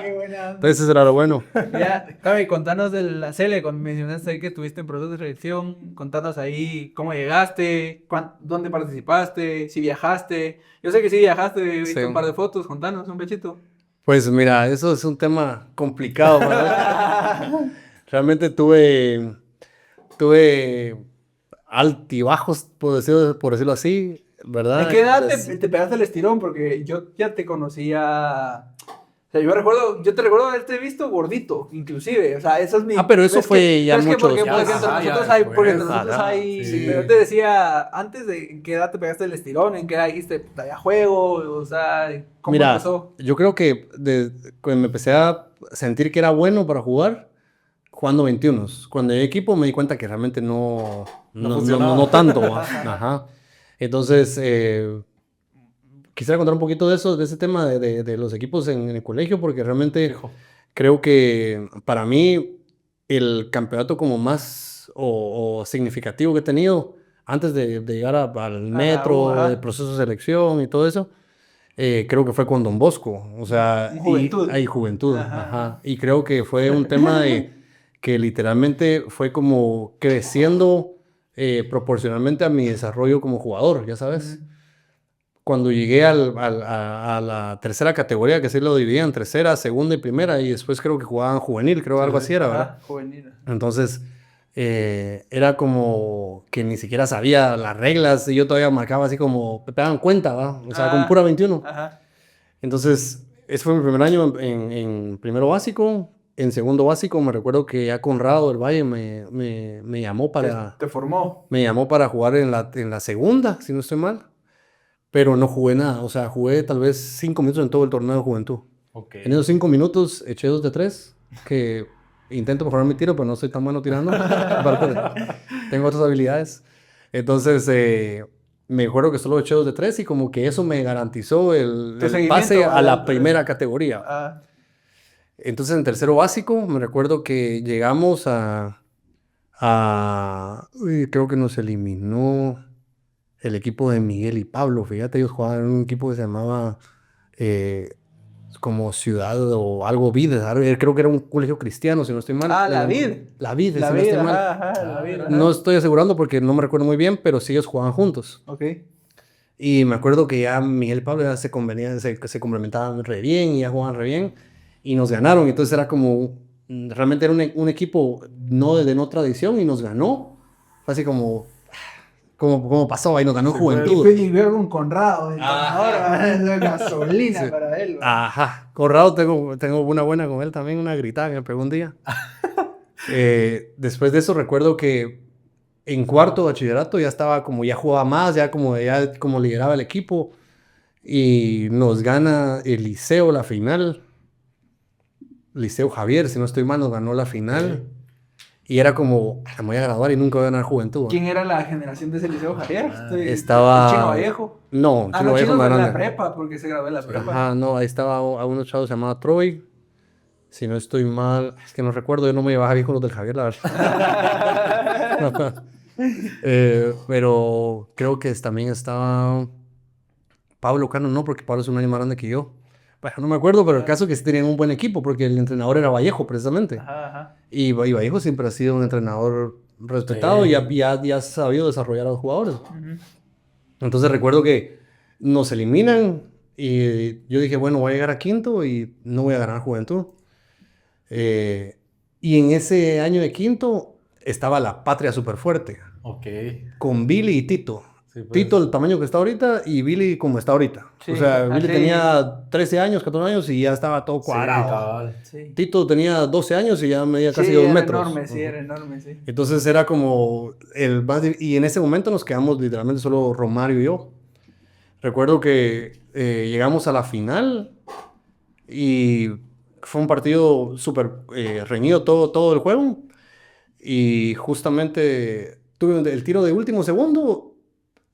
Qué buena. Entonces eso era lo bueno. Ya, Javi, contanos de la Cele, mencionaste ahí que estuviste en proceso de selección, contanos ahí cómo llegaste, dónde participaste, si viajaste. Yo sé que sí viajaste, he visto Sí. un par de fotos, contanos un pechito. Pues mira, eso es un tema complicado, ¿verdad? Realmente tuve altibajos, por decirlo así, ¿verdad? ¿En qué edad Entonces, te pegaste el estirón? Porque yo ya te conocía. O sea, yo te recuerdo haberte visto gordito, inclusive. O sea, eso es mi. pero eso es fue que- ya es que muchos porque, años. porque entre Ajá, ya nosotros hay, porque entre después. nosotros Ajá, hay. sí. Pero yo te decía, antes de en qué edad te pegaste el estirón, en qué edad dijiste, puta, ya juego, o sea, ¿cómo mira, empezó? yo creo que cuando me empecé a sentir que era bueno para jugar, jugando 21. Cuando llegué a equipo me di cuenta que realmente no funcionaba. tanto. ¿Va? Ajá. Entonces, quisiera contar un poquito de eso, de ese tema de los equipos en el colegio, porque realmente creo que para mí el campeonato como más o significativo que he tenido antes de llegar al metro, ajá. el proceso de selección y todo eso, creo que fue con Don Bosco. O sea, Juventud. Hay juventud. Ajá. Ajá. Y creo que fue un tema de que literalmente fue como creciendo proporcionalmente a mi desarrollo como jugador, ya sabes. Cuando llegué a la tercera categoría, que sí lo dividían en tercera, segunda y primera, y después creo que jugaban juvenil, creo algo así era, ¿verdad? Ajá, juvenil. Entonces, era como que ni siquiera sabía las reglas y yo todavía marcaba así como, me pegaban cuenta, ¿va? O sea, con pura 21. Ajá. Entonces, ese fue mi primer año en primero básico. En segundo básico me recuerdo que ya Conrado del Valle me llamó para... Te formó. Me llamó para jugar en la segunda, si no estoy mal. pero no jugué nada. O sea, jugué tal vez 5 minutos en todo el torneo de juventud. Ok. En esos 5 minutos eché 2 de 3, que intento mejorar mi tiro, pero no soy tan bueno tirando. Aparte tengo otras habilidades. Entonces, me acuerdo que solo eché 2 de 3 y como que eso me garantizó el seguimiento pase a la al- primera categoría. Ah, Entonces, en tercero básico, me recuerdo que llegamos creo que nos eliminó el equipo de Miguel y Pablo. Fíjate, ellos jugaban en un equipo que se llamaba eh, como Ciudad o algo Vid. Creo que era un colegio cristiano, si no estoy mal. la Vid. La Vid, si La no Vid, estoy mal. ajá, la Vid, ajá. No estoy asegurando porque no me recuerdo muy bien, pero sí ellos jugaban juntos. Ok. Y me acuerdo que ya Miguel y Pablo ya se complementaban re bien y ya jugaban re bien y nos ganaron. Entonces era como, realmente era un equipo de no tradición y nos ganó. Fue así como pasó ahí, nos ganó Sí, Juventud. Y veo con Conrado, el entrenador, es gasolina Sí. para él. ¿Va? Ajá, Corrado tengo una buena con él también, una gritada que me pegó un día. Después de eso recuerdo que en cuarto de bachillerato ya estaba como, ya jugaba más, ya como lideraba el equipo y nos gana el Liceo la final. Liceo Javier, si no estoy mal, nos ganó la final. Y era como, me voy a graduar y nunca voy a ganar Juventud. ¿Quién era la generación de ese liceo, Javier? Estaba... ¿El Chino Vallejo? No, Ah, Chino no, Vallejo Chino más de la grande. prepa, porque se graduó en la prepa. Ajá, no, ahí estaba a unos chavos se llamaba Troy. Si no estoy mal, es que no recuerdo, yo no me llevaba bien con los del Javier, la verdad. Pero creo que también estaba Pablo Cano, no, porque Pablo es un año más grande que yo. Bueno, no me acuerdo, pero el caso es que sí tenían un buen equipo, porque el entrenador era Vallejo, precisamente. Ajá, ajá. Y Vallejo siempre ha sido un entrenador respetado y ya ha sabido desarrollar a los jugadores. Ujú. Entonces recuerdo que nos eliminan y yo dije, bueno, voy a llegar a quinto y no voy a ganar Juventud. Y en ese año de quinto estaba la Patria súper fuerte, Ok. con Billy y Tito. Sí, pues. Tito el tamaño que está ahorita y Billy como está ahorita. Sí, O sea, Billy así. tenía 13 años, 14 años y ya estaba todo Sí, cuadrado. cabal. Sí. Tito tenía 12 años y ya medía casi Sí, 2 era metros. enorme, sí, Ujú. era enorme, sí. Entonces era como el más... Y en ese momento nos quedamos literalmente solo Romario y yo. Recuerdo que llegamos a la final y fue un partido súper reñido todo el juego. Y justamente tuve el tiro de último segundo,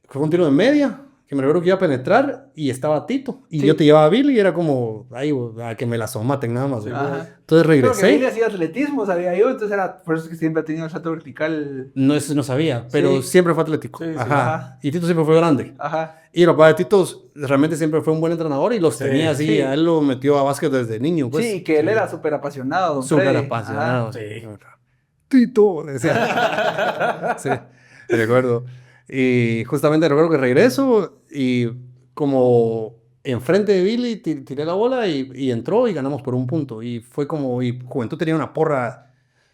fue un tiro de media, que me recuerdo que iba a penetrar y estaba Tito. Y Sí. yo te llevaba a Billy y era como, ay, a que me la somaten nada más. Sí, ¿verdad? Ajá. Entonces Creo que regresé. Billy hacía atletismo, sabía yo, entonces era por eso es que siempre ha tenido el salto vertical. No, eso no sabía, pero Sí. siempre fue atlético. Sí, sí. Ajá. Ajá. Y Tito siempre fue grande. Ajá. Y el papá de Tito realmente siempre fue un buen entrenador y los Sí, tenía así. sí. A él lo metió a básquet desde niño. Pues. Sí, que él era súper apasionado, don Súper Freddy. apasionado. Ajá. Sí. Tito, decía. Sí, recuerdo. Y justamente recuerdo que regreso y como enfrente de Billy tiré la bola y entró y ganamos por un punto. Y fue como, y Juventud tenía una porra.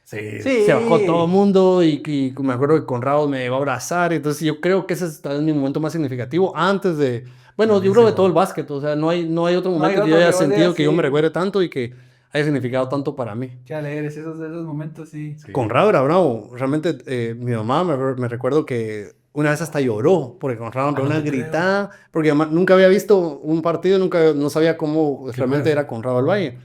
Sí. Sí. Se bajó todo el mundo y me acuerdo que Conrado me iba a abrazar. Entonces yo creo que ese es tal vez mi momento más significativo antes de... Bueno, yo creo de Buenísimo. todo el básquet. O sea, no hay otro hay momento que otro yo haya que vos sentido digas, que yo sí. me recuerde tanto y que haya significado tanto para mí. Qué alegres esos momentos, sí. Sí. Conrado era bravo. Realmente mi mamá me recuerdo que una vez hasta lloró porque Conrado me pegó no una te creo. gritada. Porque además nunca había visto un partido, no sabía cómo realmente fue? era Conrado del Valle.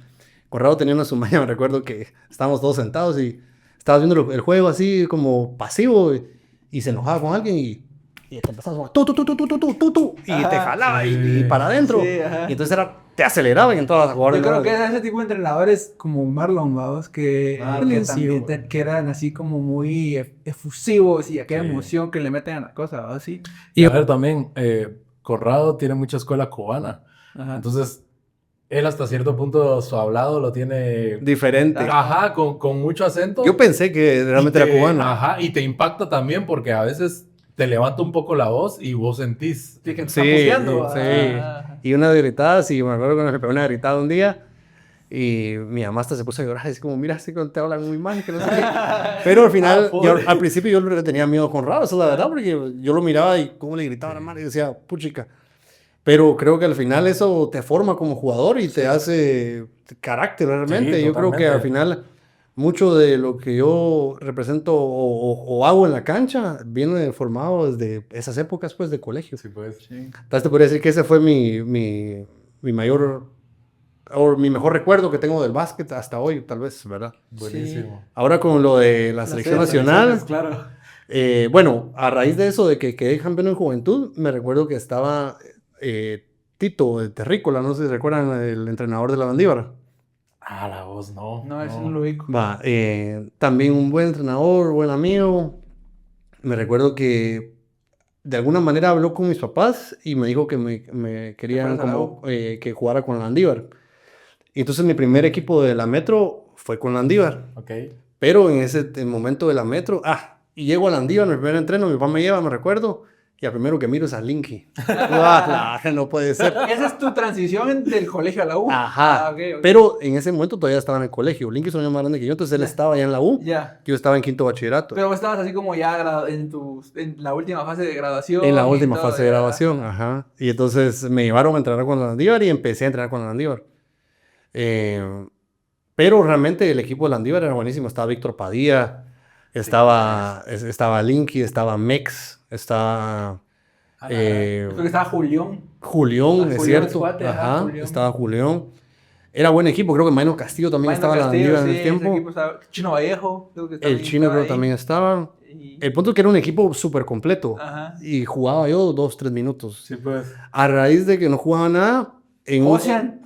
Conrado tenía una sumaña, me recuerdo que estábamos todos sentados y estabas viendo el juego así como pasivo y se enojaba con alguien y te empezabas a tú, y te Ajá. jalaba Sí. y para adentro. Sí, ajá. Y entonces te aceleraba y entraba a jugar. Yo creo que era ese tipo de entrenadores como Marlon, vamos, que Sí, también güey. que eran así como muy efusivos y aquella Sí. emoción que le meten a la cosa, ¿vamos? Sí. Y a ver, también, Corrado tiene mucha escuela cubana. Ajá. Entonces, él hasta cierto punto su hablado lo tiene... Diferente. Ajá, con mucho acento. Yo pensé que realmente Y era cubano. Ajá, y te impacta también porque a veces te levanta un poco la voz y vos sentís. Sí, que te Sí, está puteando, sí. ajá. Y unas gritadas, y me acuerdo que me pegó una gritada un día, y mi mamá hasta se puso a llorar, así como, mira, así cuando te hablan muy mal, que no sé qué. Pero al final, pobre. al principio yo le tenía miedo con Conrado, eso es la verdad, porque yo lo miraba y cómo le gritaba a la madre, y decía, puchica. Pero creo que al final eso te forma como jugador y te hace carácter realmente. Sí, Yo creo que al totalmente. final mucho de lo que yo represento o hago en la cancha viene formado desde esas épocas, pues, de colegio. Sí, pues. Sí. Entonces te podría decir que ese fue mi mayor, o mi mejor recuerdo que tengo del básquet hasta hoy, tal vez, ¿verdad? Buenísimo. Ahora con lo de la selección nacional, Claro. bueno, a raíz de eso, de que quedé campeón en juventud, me recuerdo que estaba Tito de Terrícola, no sé si recuerdan, el entrenador de la Landívar. Ah, la voz, no. No, eso no lo ubico. Va, también un buen entrenador, buen amigo. Me recuerdo que de alguna manera habló con mis papás y me dijo que me querían fueras a la como que jugara con la Landívar. Y entonces mi primer equipo de la Metro fue con la Landívar. Ok. Pero en ese momento de la Metro, y llego a la Landívar, mi primer entreno, mi papá me lleva, me recuerdo, y al primero que miro es a Linky. No puede ser. Esa es tu transición del colegio a la U. Ajá. Ok. Pero en ese momento todavía estaba en el colegio. Linky es un año más grande que yo, entonces él estaba ya en la U. Ya. Yo estaba en quinto bachillerato. Pero estabas así como ya en la última fase de graduación. En la y última todo, fase de ya. grabación, ajá. Y entonces me llevaron a entrenar con la Landívar y empecé a entrenar con la Landívar. Pero realmente el equipo de la Landívar era buenísimo. Estaba Víctor Padilla, estaba Linky, estaba Mex, estaba Creo que estaba Julián. Julián, es Julián cierto. Escuate, Ajá, Julián. estaba Julián. Era buen equipo, creo que Maino Castillo también Maino estaba en la Castillo, Landívar en sí, ese tiempo. equipo estaba- Chino Vallejo, creo que El Chino creo que también estaba. El punto es que era un equipo súper completo. Ajá. Y jugaba yo 2-3 minutos. Sí, pues. A raíz de que no jugaba nada, Josian.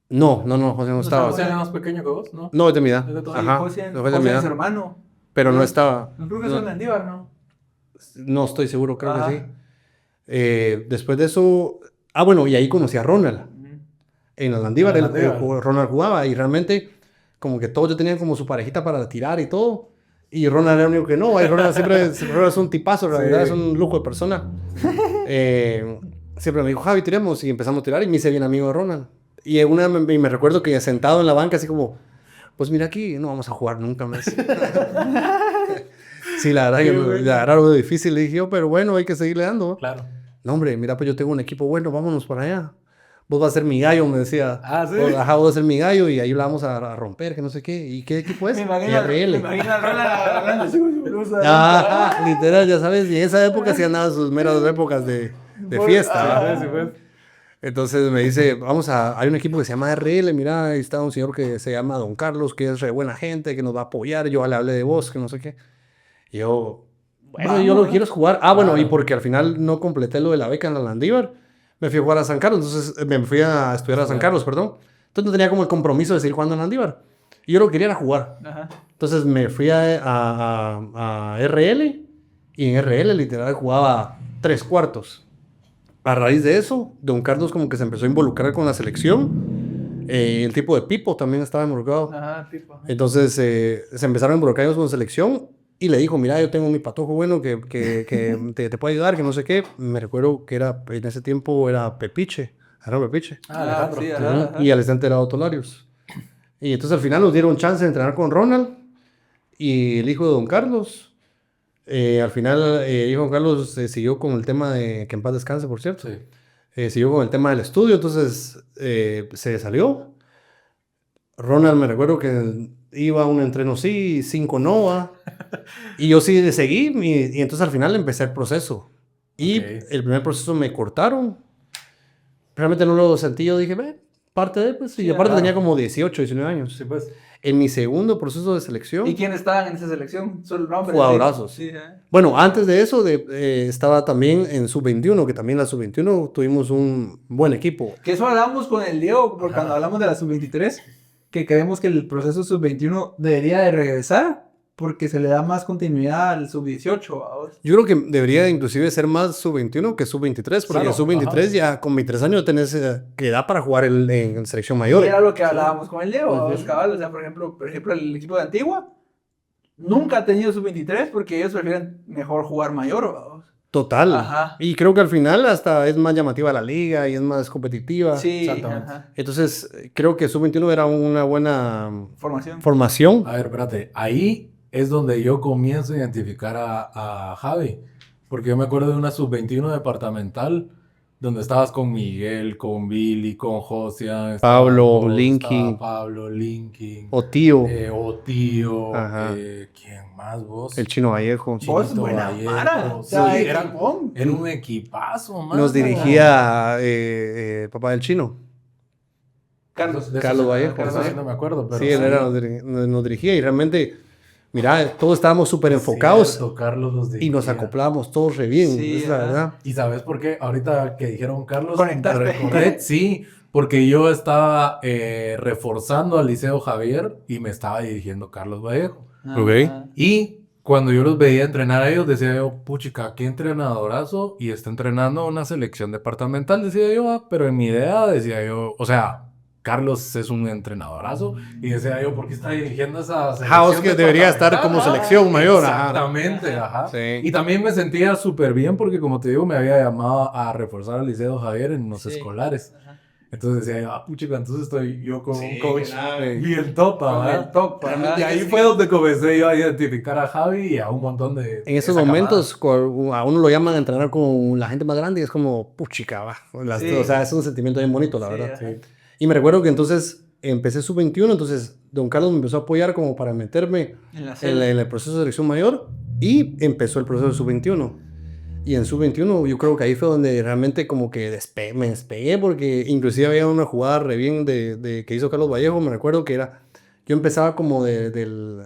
No, José no estaba. José era más pequeño que vos, ¿no? No, es de mi edad. Es de tu- Ajá, Josian no, es de mi es edad. su hermano. Pero no No. estaba. No creo que es No, un Landívar, ¿no? no estoy seguro, creo Ajá. que sí. Después de eso... bueno, y ahí conocí a Ronald. En la Landívar, En la Landívar. Ronald jugaba y realmente como que todos ya tenían como su parejita para tirar y todo. Y Ronald era el único que no. Y Ronald Ronald es un tipazo, en realidad es un lujo de persona. Siempre me dijo, Javi, tiremos. Y empezamos a tirar y me hice bien amigo de Ronald. Y me recuerdo que sentado en la banca así como, pues mira aquí, no vamos a jugar nunca más. Sí, la verdad que la verdad lo difícil, le dije yo, pero bueno, hay que seguirle dando. Claro. No, hombre, mira, pues yo tengo un equipo bueno, vámonos para allá. Vos vas a ser mi gallo, me decía. Ah, ¿sí? Ajá, vos vas a ser mi gallo y ahí la vamos a romper, que no sé qué. ¿Y qué equipo es? Me imagino RL. a Ronald hablando así con su blusa. Ajá, literal, ya sabes, y en esa época sí andaban sus meras épocas de fiesta. Sí, pues. Entonces me dice, hay un equipo que se llama RL, mira, ahí está un señor que se llama Don Carlos, que es re buena gente, que nos va a apoyar, yo le hablé de vos, que no sé qué. Y yo, bueno, Vamos, yo lo ¿no? quiero jugar. Bueno, y porque al final no completé lo de la beca en la Landívar, me fui a jugar a San Carlos, entonces me fui a estudiar a San Carlos, perdón. Entonces no tenía como el compromiso de seguir jugando en Landívar. Y yo lo que quería era jugar. Ajá. Entonces me fui a RL y en RL literal jugaba 3/4. A raíz de eso, Don Carlos como que se empezó a involucrar con la selección. El tipo de Pipo también estaba involucrado. Ajá, tipo. Entonces se empezaron a involucrar ellos con la selección y le dijo, mira, yo tengo mi patojo bueno que te puede ayudar, que no sé qué. Me recuerdo que en ese tiempo era Pepiche. Era Pepiche. Alejandro. sí, Ajá. ajá. Y al instante era Otto Larios. Y entonces al final nos dieron chance de entrenar con Ronald y el hijo de Don Carlos. Al final, el hijo de Don Carlos siguió con el tema de, que en paz descanse, por cierto. Sí. Siguió con el tema del estudio, entonces se salió. Ronald me recuerdo que iba a un entreno sí, 5 no, ¿va? Y yo sí le seguí y entonces al final empecé el proceso. Y Ok. el primer proceso me cortaron. Realmente no lo sentí, yo dije, parte de, pues, y Sí, aparte claro. tenía como 18, 19 años. Sí, pues. En mi segundo proceso de selección, ¿Y quién estaban en esa selección? Solo nombres. Jugadorazos. Sí, bueno, antes de eso estaba también en Sub-21, que también la Sub-21 tuvimos un buen equipo. Que eso hablamos con el Diego, porque cuando hablamos de la sub-23, que creemos que el proceso sub-21 debería de regresar, porque se le da más continuidad al sub-18. Yo creo que debería inclusive ser más Sub-21 que Sub-23, porque Claro, Sub-23 ya con 23 años tenés que edad para jugar en selección mayor. Y era lo que hablábamos con el Diego, Pues, cabal. O sea, por ejemplo, el equipo de Antigua nunca ha tenido sub-23 porque ellos prefieren mejor jugar mayor. ¿Vamos? Total. Ajá. Y creo que al final hasta es más llamativa la liga y es más competitiva. Sí, exactamente. ajá. Entonces, creo que Sub-21 era una buena Formación. formación. A ver, espérate. Ahí es donde yo comienzo a identificar a Javi. Porque yo me acuerdo de una sub-21 departamental donde estabas con Miguel, con Billy, con Josian, Pablo, estaba Linkin. Pablo, Linkin, O tío, Otío, Ajá. ¿quién más vos? el Chino Vallejo. Vos, Chinito buena Vallejo. mara. O Sí, sea, era equipón. un equipazo, man. Nos dirigía papá del Chino. Carlos. Carlos Vallejo. Eso sí Vallejo. no me acuerdo, pero Sí, él era, nos dirigía y realmente, mira, todos estábamos súper enfocados Cierto, Carlos nos y nos dirigía. acoplábamos todos re bien, Sí, es la ajá. verdad. ¿Y sabes por qué? Ahorita que dijeron Carlos, Conectaste. recordé, sí, porque yo estaba reforzando al Liceo Javier y me estaba dirigiendo Carlos Vallejo. Ajá. Y cuando yo los veía entrenar a ellos, decía yo, puchica, qué entrenadorazo, y está entrenando una selección departamental, decía yo, pero en mi idea decía yo, o sea, Carlos es un entrenadorazo, y decía yo, ¿por qué está dirigiendo esa selección Es que debería estar como departamental? selección mayor. Ajá. Exactamente, ajá. Sí. Y también me sentía súper bien porque, como te digo, me había llamado a reforzar al Liceo Javier en los Sí. escolares. Ajá. Entonces decía yo, puchica, entonces estoy yo con Sí, un coach claro. bien top, Con ¿verdad? el top, ajá. Y ahí fue donde comencé yo a identificar a Javi y a un montón de... En esos esa momentos, a uno lo llaman a entrenar con la gente más grande y es como, puchica, va. Sí. O sea, es un sentimiento bien bonito, la Sí, verdad. ajá. Y me recuerdo que entonces empecé sub-21, entonces don Carlos me empezó a apoyar como para meterme En la en serie. el proceso de selección mayor y empezó el proceso de sub-21. Y en sub-21 yo creo que ahí fue donde realmente como que me despegué porque inclusive había una jugada re bien que hizo Carlos Vallejo, me recuerdo que era, yo empezaba como del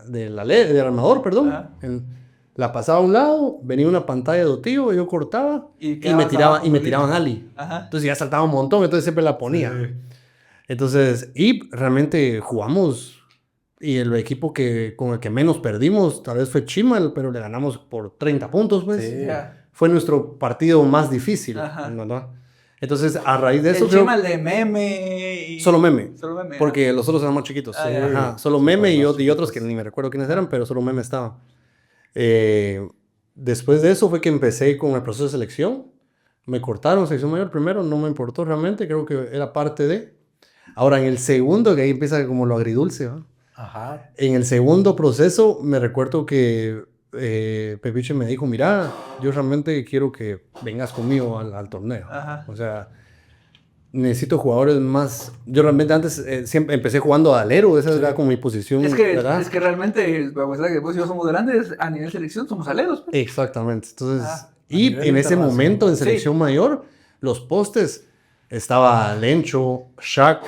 armador, perdón, Ajá. la pasaba a un lado, venía una pantalla de Otío, yo cortaba Y y me quedabas tiraba abajo y me solito. tiraban Ali. Ajá. Entonces ya saltaba un montón, entonces siempre la ponía. Sí. Entonces, y realmente jugamos. Y el equipo con el que menos perdimos, tal vez fue Chimal, pero le ganamos por 30 puntos, pues. Sí. Ya. Fue nuestro partido más difícil, Ajá. ¿verdad? Entonces, a raíz de eso, El Chima, el de Meme. Y... solo Meme. Solo Meme. Porque los otros eran más chiquitos. Ah, ya. Ajá, solo Sí, Meme fueron más y otros que chiquitos. ni me recuerdo quiénes eran, pero solo Meme estaba. Después de eso fue que empecé con el proceso de selección. Me cortaron selección mayor primero, no me importó realmente, creo que era parte de. Ahora, en el segundo, que ahí empieza como lo agridulce, ¿va? Ajá. En el segundo proceso, me recuerdo que Pepiche me dijo, mira, yo realmente quiero que vengas conmigo al torneo. Ajá. O sea, necesito jugadores más... Yo realmente antes siempre empecé jugando a alero, esa era como mi posición, Es que realmente, a pesar de que vos y yo somos grandes, a nivel selección somos aleros. Pues. Exactamente. Entonces, Ah, y nivel en ese internacional. momento en Sí. selección mayor, los postes, estaba Lencho, Shaq,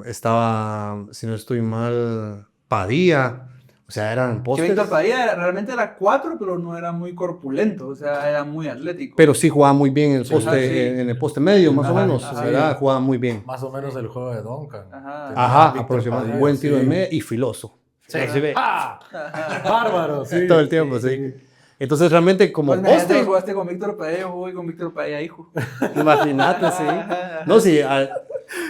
estaba, si no estoy mal, Padilla. O sea, eran Que postes. Víctor Padilla realmente era 4, pero no era muy corpulento, o sea, era muy atlético. Pero sí jugaba muy bien en el Sí, poste, ajá, sí. en el poste medio, más o Ajá, menos. ajá. ¿Verdad? Jugaba muy bien. Más o menos el juego de Duncan. Ajá. Tenía Ajá, Víctor aproximadamente. Padilla, Buen tiro de sí. media y filoso. Sí. Así ve, ¡Ah! Ajá. Bárbaro, sí. todo el tiempo, sí. Entonces, realmente, como Pues imagínate que poste, jugaste con Víctor Padilla, yo jugué con Víctor Padilla, hijo. imagínate, sí. No, sí,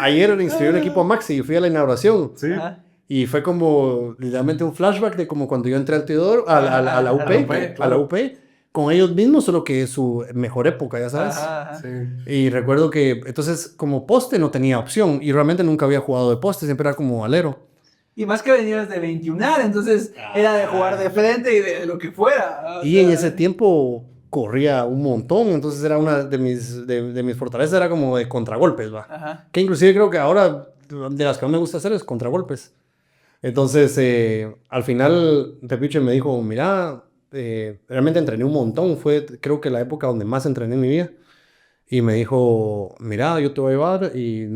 ayer inscribí un equipo a Maxi y fui a la inauguración. Sí. Ajá. Y fue como literalmente un flashback de como cuando yo entré al Teodoro, a la UP, a la UP, con ellos mismos, solo que es su mejor época, ya sabes. Ajá, ajá. Sí. Y recuerdo que entonces como poste no tenía opción y realmente nunca había jugado de poste, siempre era como alero. Y más que venías de 21, entonces era de jugar de frente y de lo que fuera. O Y en sea, ese tiempo corría un montón, entonces era una de mis fortalezas, era como de contragolpes, va. Ajá. Que inclusive creo que ahora de las que más me gusta hacer es contragolpes. Entonces, al final, Pepiche me dijo, mira, realmente entrené un montón, fue creo que la época donde más entrené en mi vida. Y me dijo, mira, yo te voy a llevar y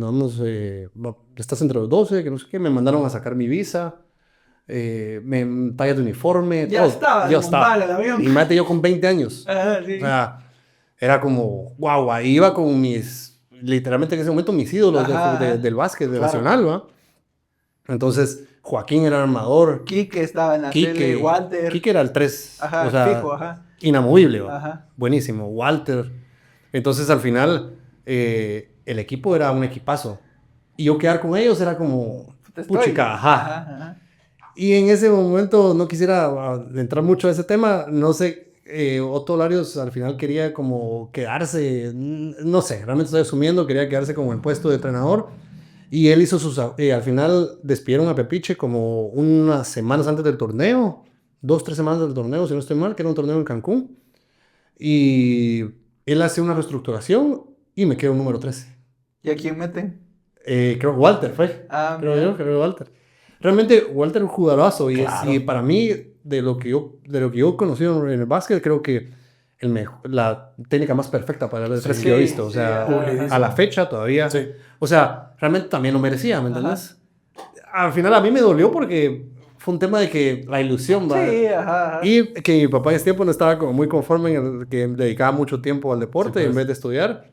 estás entre los 12, que no sé qué, me mandaron a sacar mi visa, talla de uniforme, Ya todo. estaba, Yo montaba en el avión. Y mate yo con 20 años. Ajá, sí. O sea, era como, wow, ahí iba con literalmente en ese momento mis ídolos Ajá, ajá. del básquet, de Claro. Nacional, ¿va? Entonces, Joaquín era armador. Quique estaba en la Quique, tele, Walter. Quique era el 3. Ajá, o sea, fijo, ajá. inamovible, ¿va? Ajá. Buenísimo. Walter. Entonces, al final, el equipo era un equipazo. Y yo quedar con ellos era como, Te estoy. puchica, ajá. Ajá. Y en ese momento no quisiera entrar mucho a ese tema, no sé, Otto Larios al final quería como quedarse, no sé, realmente estoy asumiendo, quería quedarse como en puesto de entrenador y él hizo al final despidieron a Pepiche como unas semanas antes del torneo, 2-3 semanas del torneo, si no estoy mal, que era un torneo en Cancún y él hace una reestructuración y me quedo número 13. ¿Y a quién meten? Creo que Walter fue. Ah, Creo mira. yo, creo que Walter. Realmente Walter es un jugadorazo Claro. y para mí, de lo que yo he conocido en el básquet, creo que la técnica más perfecta para el tres Sí, que yo he visto. O sí, sea, pulidísimo. a la fecha todavía. Sí. O sea, realmente también lo merecía, ¿me Ajá. entiendes? Al final a mí me dolió porque fue un tema de que la ilusión, ¿va? Sí, ajá. Y que mi papá en ese tiempo no estaba como muy conforme en el que dedicaba mucho tiempo al deporte Sí, pues. en vez de estudiar.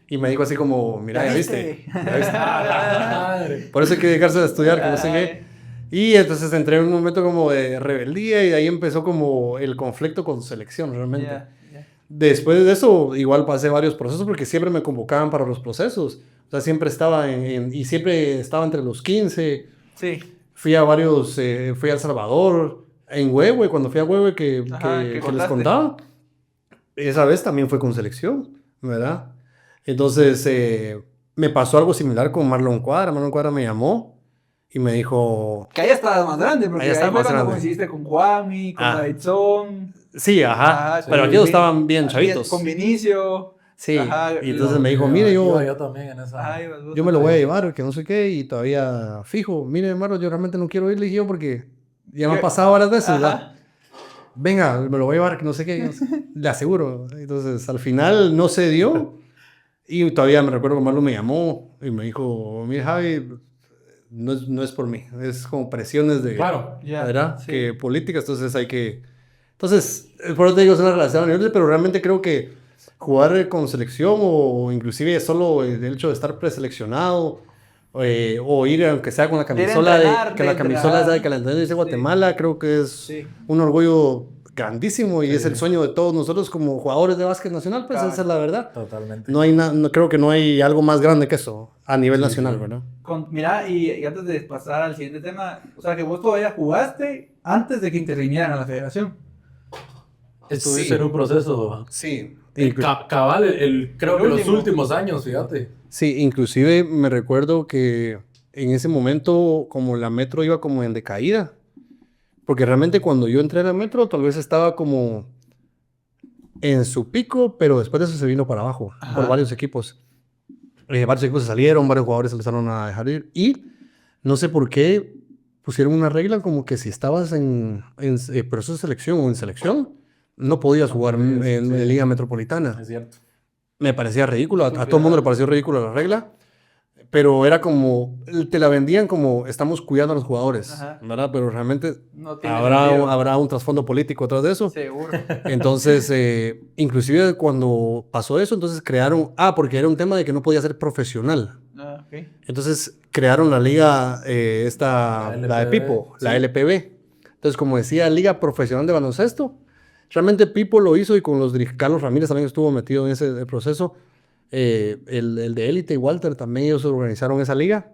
Y me dijo así como, mira, ya viste. ¿Ya viste? Madre. Por eso hay que dedicarse a estudiar, que no sé qué. Y entonces entré en un momento como de rebeldía y de ahí empezó como el conflicto con selección realmente. Ya, ya. Después de eso, igual pasé varios procesos porque siempre me convocaban para los procesos. O sea, siempre estaba y siempre estaba entre los 15. Sí. Fui a varios, fui a El Salvador, en Huehue, cuando fui a Huehue Ajá, que que les contaste. contaba. Esa vez también fue con selección, ¿verdad? Entonces, me pasó algo similar con Marlon Cuadra. Marlon Cuadra me llamó y me dijo... Que ahí estabas más grande, porque Ahí ahí estaba fue más cuando grande. coincidiste con Juanmi, con Ah. Davidson. Sí, ajá. Ajá, Pero con aquí Vin- estaban bien chavitos. Con Vinicio. Sí. Ajá, Y entonces lo- me dijo, mire, Iba yo también en esa. Ajá, ibas vos yo me lo voy a también. llevar, que no sé qué, y todavía fijo. Mire, Marlon, yo realmente no quiero ir, le dije yo, porque ya me ha ¿Qué? pasado varias veces, Ajá. ¿verdad? Venga, me lo voy a llevar, que no sé qué, no sé. Le aseguro. Entonces, al final no se dio. Y todavía me recuerdo que Marlon me llamó y me dijo, mire, Javi, no es por mí, es como presiones de, Claro. Ya, ¿verdad? sí. Que políticas, entonces hay que... Entonces, por eso te digo, es una relación a nivel, pero realmente creo que jugar con selección o inclusive solo el hecho de estar preseleccionado o ir aunque sea con la De ir a camisola entrenar, que la de camisola entrenar. de calendario dice Sí. Guatemala, creo que es Sí. un orgullo grandísimo y Sí. es el sueño de todos nosotros como jugadores de básquet nacional, pues Claro. esa es la verdad. Totalmente. No hay creo que no hay algo más grande que eso a nivel Sí, nacional, sí. ¿verdad? Mira, y antes de pasar al siguiente tema, o sea, que vos todavía jugaste antes de que intervinieran a la federación. Estuviste Sí. en un proceso. Sí. Cabal, creo El que los último. últimos años, fíjate. Sí, inclusive me recuerdo que en ese momento como la Metro iba como en decaída, porque realmente cuando yo entré a la Metro tal vez estaba como en su pico, pero después de eso se vino para abajo por Ajá. varios equipos. Varios equipos se salieron, varios jugadores se empezaron a dejar ir y no sé por qué pusieron una regla como que si estabas en proceso de selección o en selección, no podías jugar podías, en sí. Liga Metropolitana. Es cierto. Me parecía ridículo, a todo el mundo le pareció ridículo la regla, pero era como, te la vendían como estamos cuidando a los jugadores, Ajá. ¿verdad? Pero realmente No tiene sentido. habrá un trasfondo político atrás de eso. Seguro. Entonces, inclusive cuando pasó eso, entonces crearon, porque era un tema de que no podía ser profesional. Ah, ok. Entonces crearon la liga, la de LPB, Pipo, la sí. LPB. Entonces, como decía, Liga Profesional de Baloncesto, realmente Pipo lo hizo y con Carlos Ramírez también estuvo metido en ese proceso. El de Élite y Walter también ellos organizaron esa liga.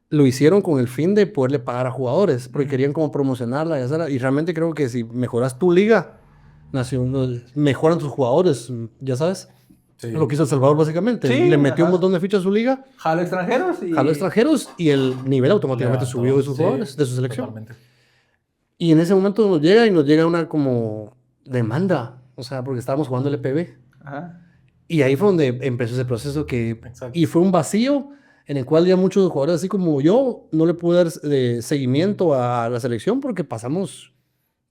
Lo hicieron con el fin de poderle pagar a jugadores, porque querían como promocionarla y hacerla. Y realmente creo que si mejoras tu liga, mejoran tus jugadores, ya sabes. Sí. Lo que hizo El Salvador básicamente. Sí, Le metió un ajá. montón de fichas a su liga, Jalo extranjeros y... jaló extranjeros y el nivel automáticamente Levantó, subió de sus sí, jugadores, de su selección. Totalmente. Y en ese momento nos llega una como demanda, o sea, porque estábamos jugando el EPB. Ajá. Y ahí fue donde empezó ese proceso Exacto. y fue un vacío en el cual ya muchos jugadores así como yo no le pude dar seguimiento a la selección porque pasamos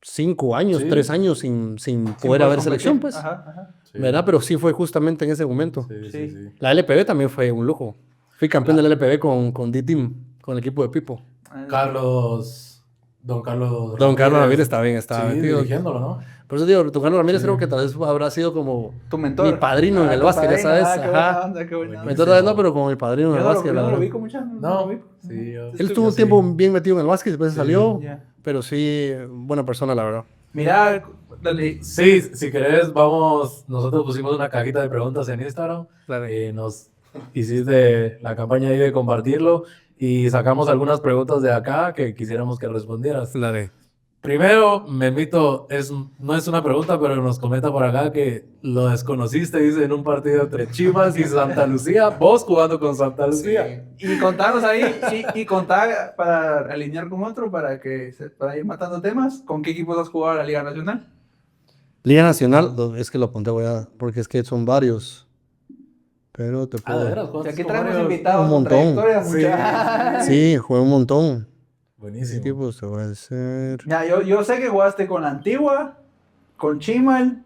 5 años, Sí. 3 años sin Sí, poder haber competir. selección, pues. Ajá, ajá. Sí. ¿Verdad? Pero sí fue justamente en ese momento. Sí, Sí. sí, sí. La LPB también fue un lujo. Fui campeón de la LPB con D-Team, con el equipo de Pipo. Ah, Don Carlos Don Carlos Ramírez también estaba sí, metido. dirigiéndolo, ¿no? Por eso digo, Don Carlos Ramírez Sí. creo que tal vez habrá sido como Tu mentor. mi padrino en el tu básquet, ya padrino. sabes. Ah, qué buena Ajá. onda, qué buena onda. Mentor tal vez no, pero como mi padrino en Yo el no lo- básquet. yo la no lo verdad. vi con mucha... No, lo vi. sí, yo- Él estuvo yo un sí. tiempo bien metido en el básquet, después se salió, Ya. pero sí, buena persona, la verdad. Mira, dale. Sí, si querés, vamos. Nosotros pusimos una cajita de preguntas en Instagram. Claro. Nos hiciste la campaña ahí de compartirlo y sacamos algunas preguntas de acá que quisiéramos que respondieras. La de. Primero, Memito, no es una pregunta, pero nos comenta por acá que lo desconociste, dice, en un partido entre Chivas y Santa Lucía. Vos jugando con Santa Lucía. Y contanos ahí, y contar para alinear con otro, para ir matando temas. ¿Con qué equipos has jugado a la Liga Nacional? Liga Nacional, es que lo apunté, porque es que son varios. Pero te Ah, puedo... de veras, O sea, aquí con traemos varios- invitados Un con montón. trayectoria, Sí. mucha. Sí, jugué un montón. ¿Qué Buenísimo. equipos te voy a decir? Ya, yo sé que jugaste con la Antigua, con Chimal,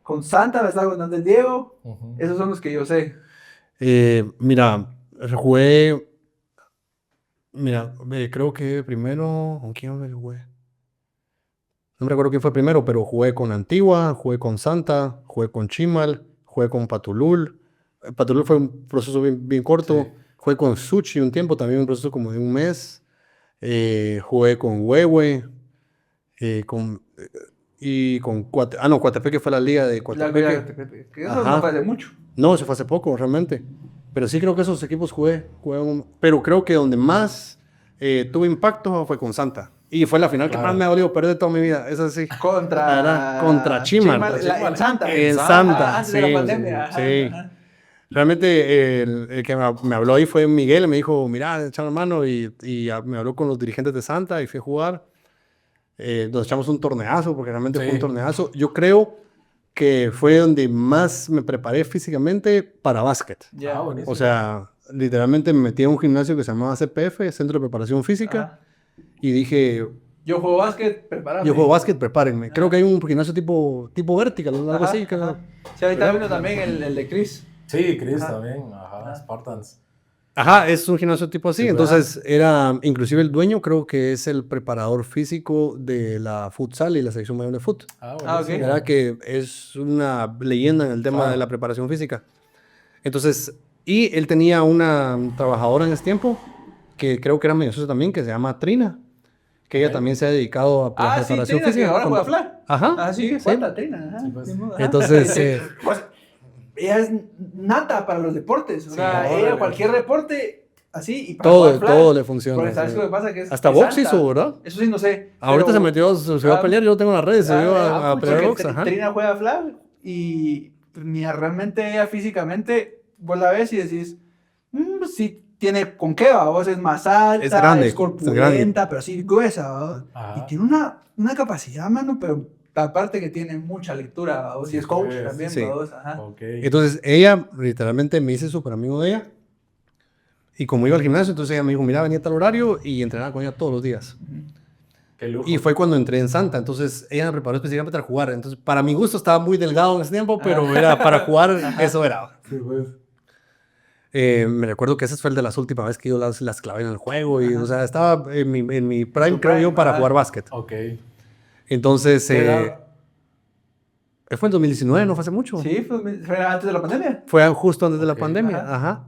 con Santa, me estaba contando el Diego. Ujú. Esos son los que yo sé. Mira, jugué... Mira, creo que primero... ¿Con quién me jugué? No me recuerdo quién fue primero, pero jugué con Antigua, jugué con Santa, jugué con Chimal, jugué con Patulul. Patulul fue un proceso bien corto. Sí. Jugué con Suchi un tiempo, también un proceso como de un mes. Jugué con Huehue, y con Coatepeque fue la liga de Coatepeque. Que eso no Ajá. fue hace mucho. No, eso fue hace poco, realmente. Pero sí creo que esos equipos pero creo que donde más tuvo impacto fue con Santa. Y fue la final que Claro. más me ha dolido perder toda mi vida. Eso sí. Contra Chimal. en Santa. En Santa. Antes de la Sí, pandemia. Ajá, sí. ajá. Realmente el que me habló ahí fue Miguel. Me dijo, mira, echame mano. Me habló con los dirigentes de Santa y fui a jugar. Nos echamos un torneazo, porque realmente fue un Sí. torneazo. Yo creo que fue donde más me preparé físicamente para básquet. Ya. Ah, buenísimo. O sea, literalmente me metí a un gimnasio que se llamaba CPF, Centro de Preparación Física, Ajá. y dije, Yo juego básquet, prepárame. yo juego básquet, prepárenme. Creo que hay un gimnasio tipo vertical, algo Ajá, así. ajá. Sí, ahorita viendo también el de Chris. Sí, Chris Ajá. también. Ajá, Spartans. Ajá, es un gimnasio tipo así. Sí, Entonces, inclusive el dueño creo que es el preparador físico de la futsal y la selección mayor de fútbol. Ah, ok. buenísimo. Era que es una leyenda en el tema Claro. de la preparación física. Entonces, y él tenía una trabajadora en ese tiempo, que creo que era medio socia también, que se llama Trina, que ella Ok. también se ha dedicado a la Ah, sí, preparación Trina, que física. ahora juega flag. Ajá. Ah, sí, sí. falta Trina. Ajá, Sí, pues. ni modo, ajá. Entonces, Pues, ella es nata para los deportes. O Sí, sea, órale. ella cualquier deporte, así, y para jugar flag. todo le funciona. Porque ¿sabes sí. lo que pasa? Que es Hasta es box Santa. hizo, ¿verdad? Eso sí, no sé. Ahorita pero- se va a pelear, yo lo tengo en las redes, se vio a pucha, pelear que box. Ajá. Trina juega flag y mira, realmente ella físicamente, vos la ves y decís, sí tiene con qué, ¿va? Vos es más alta, Es grande, es es corpulenta, pero sí gruesa, ¿va? Ajá. Y tiene una capacidad, mano, pero aparte que tiene mucha lectura, ¿va? Vos, y es coach pues, también, sí. ¿va? Vos, ajá. Ok. Entonces, ella literalmente me hice súper amigo de ella. Y como iba al gimnasio, entonces ella me dijo, mira, venía a tal horario y entrenaba con ella todos los días. Qué lujo. Y fue cuando entré en Santa, entonces ella me preparó específicamente para jugar. Entonces, para mi gusto estaba muy delgado en ese tiempo, pero era para jugar, eso era. Sí, pues. Me recuerdo que ese fue el de las últimas veces que yo las clavé en el juego. Y, o sea, estaba en mi prime, Tu creo yo, prime, para ajá. jugar básquet. Ok. Entonces, ¿Qué edad? fue en 2019, no fue hace mucho. Sí, fue antes de la pandemia. Fue justo antes de la Ok, pandemia. ajá. Ajá.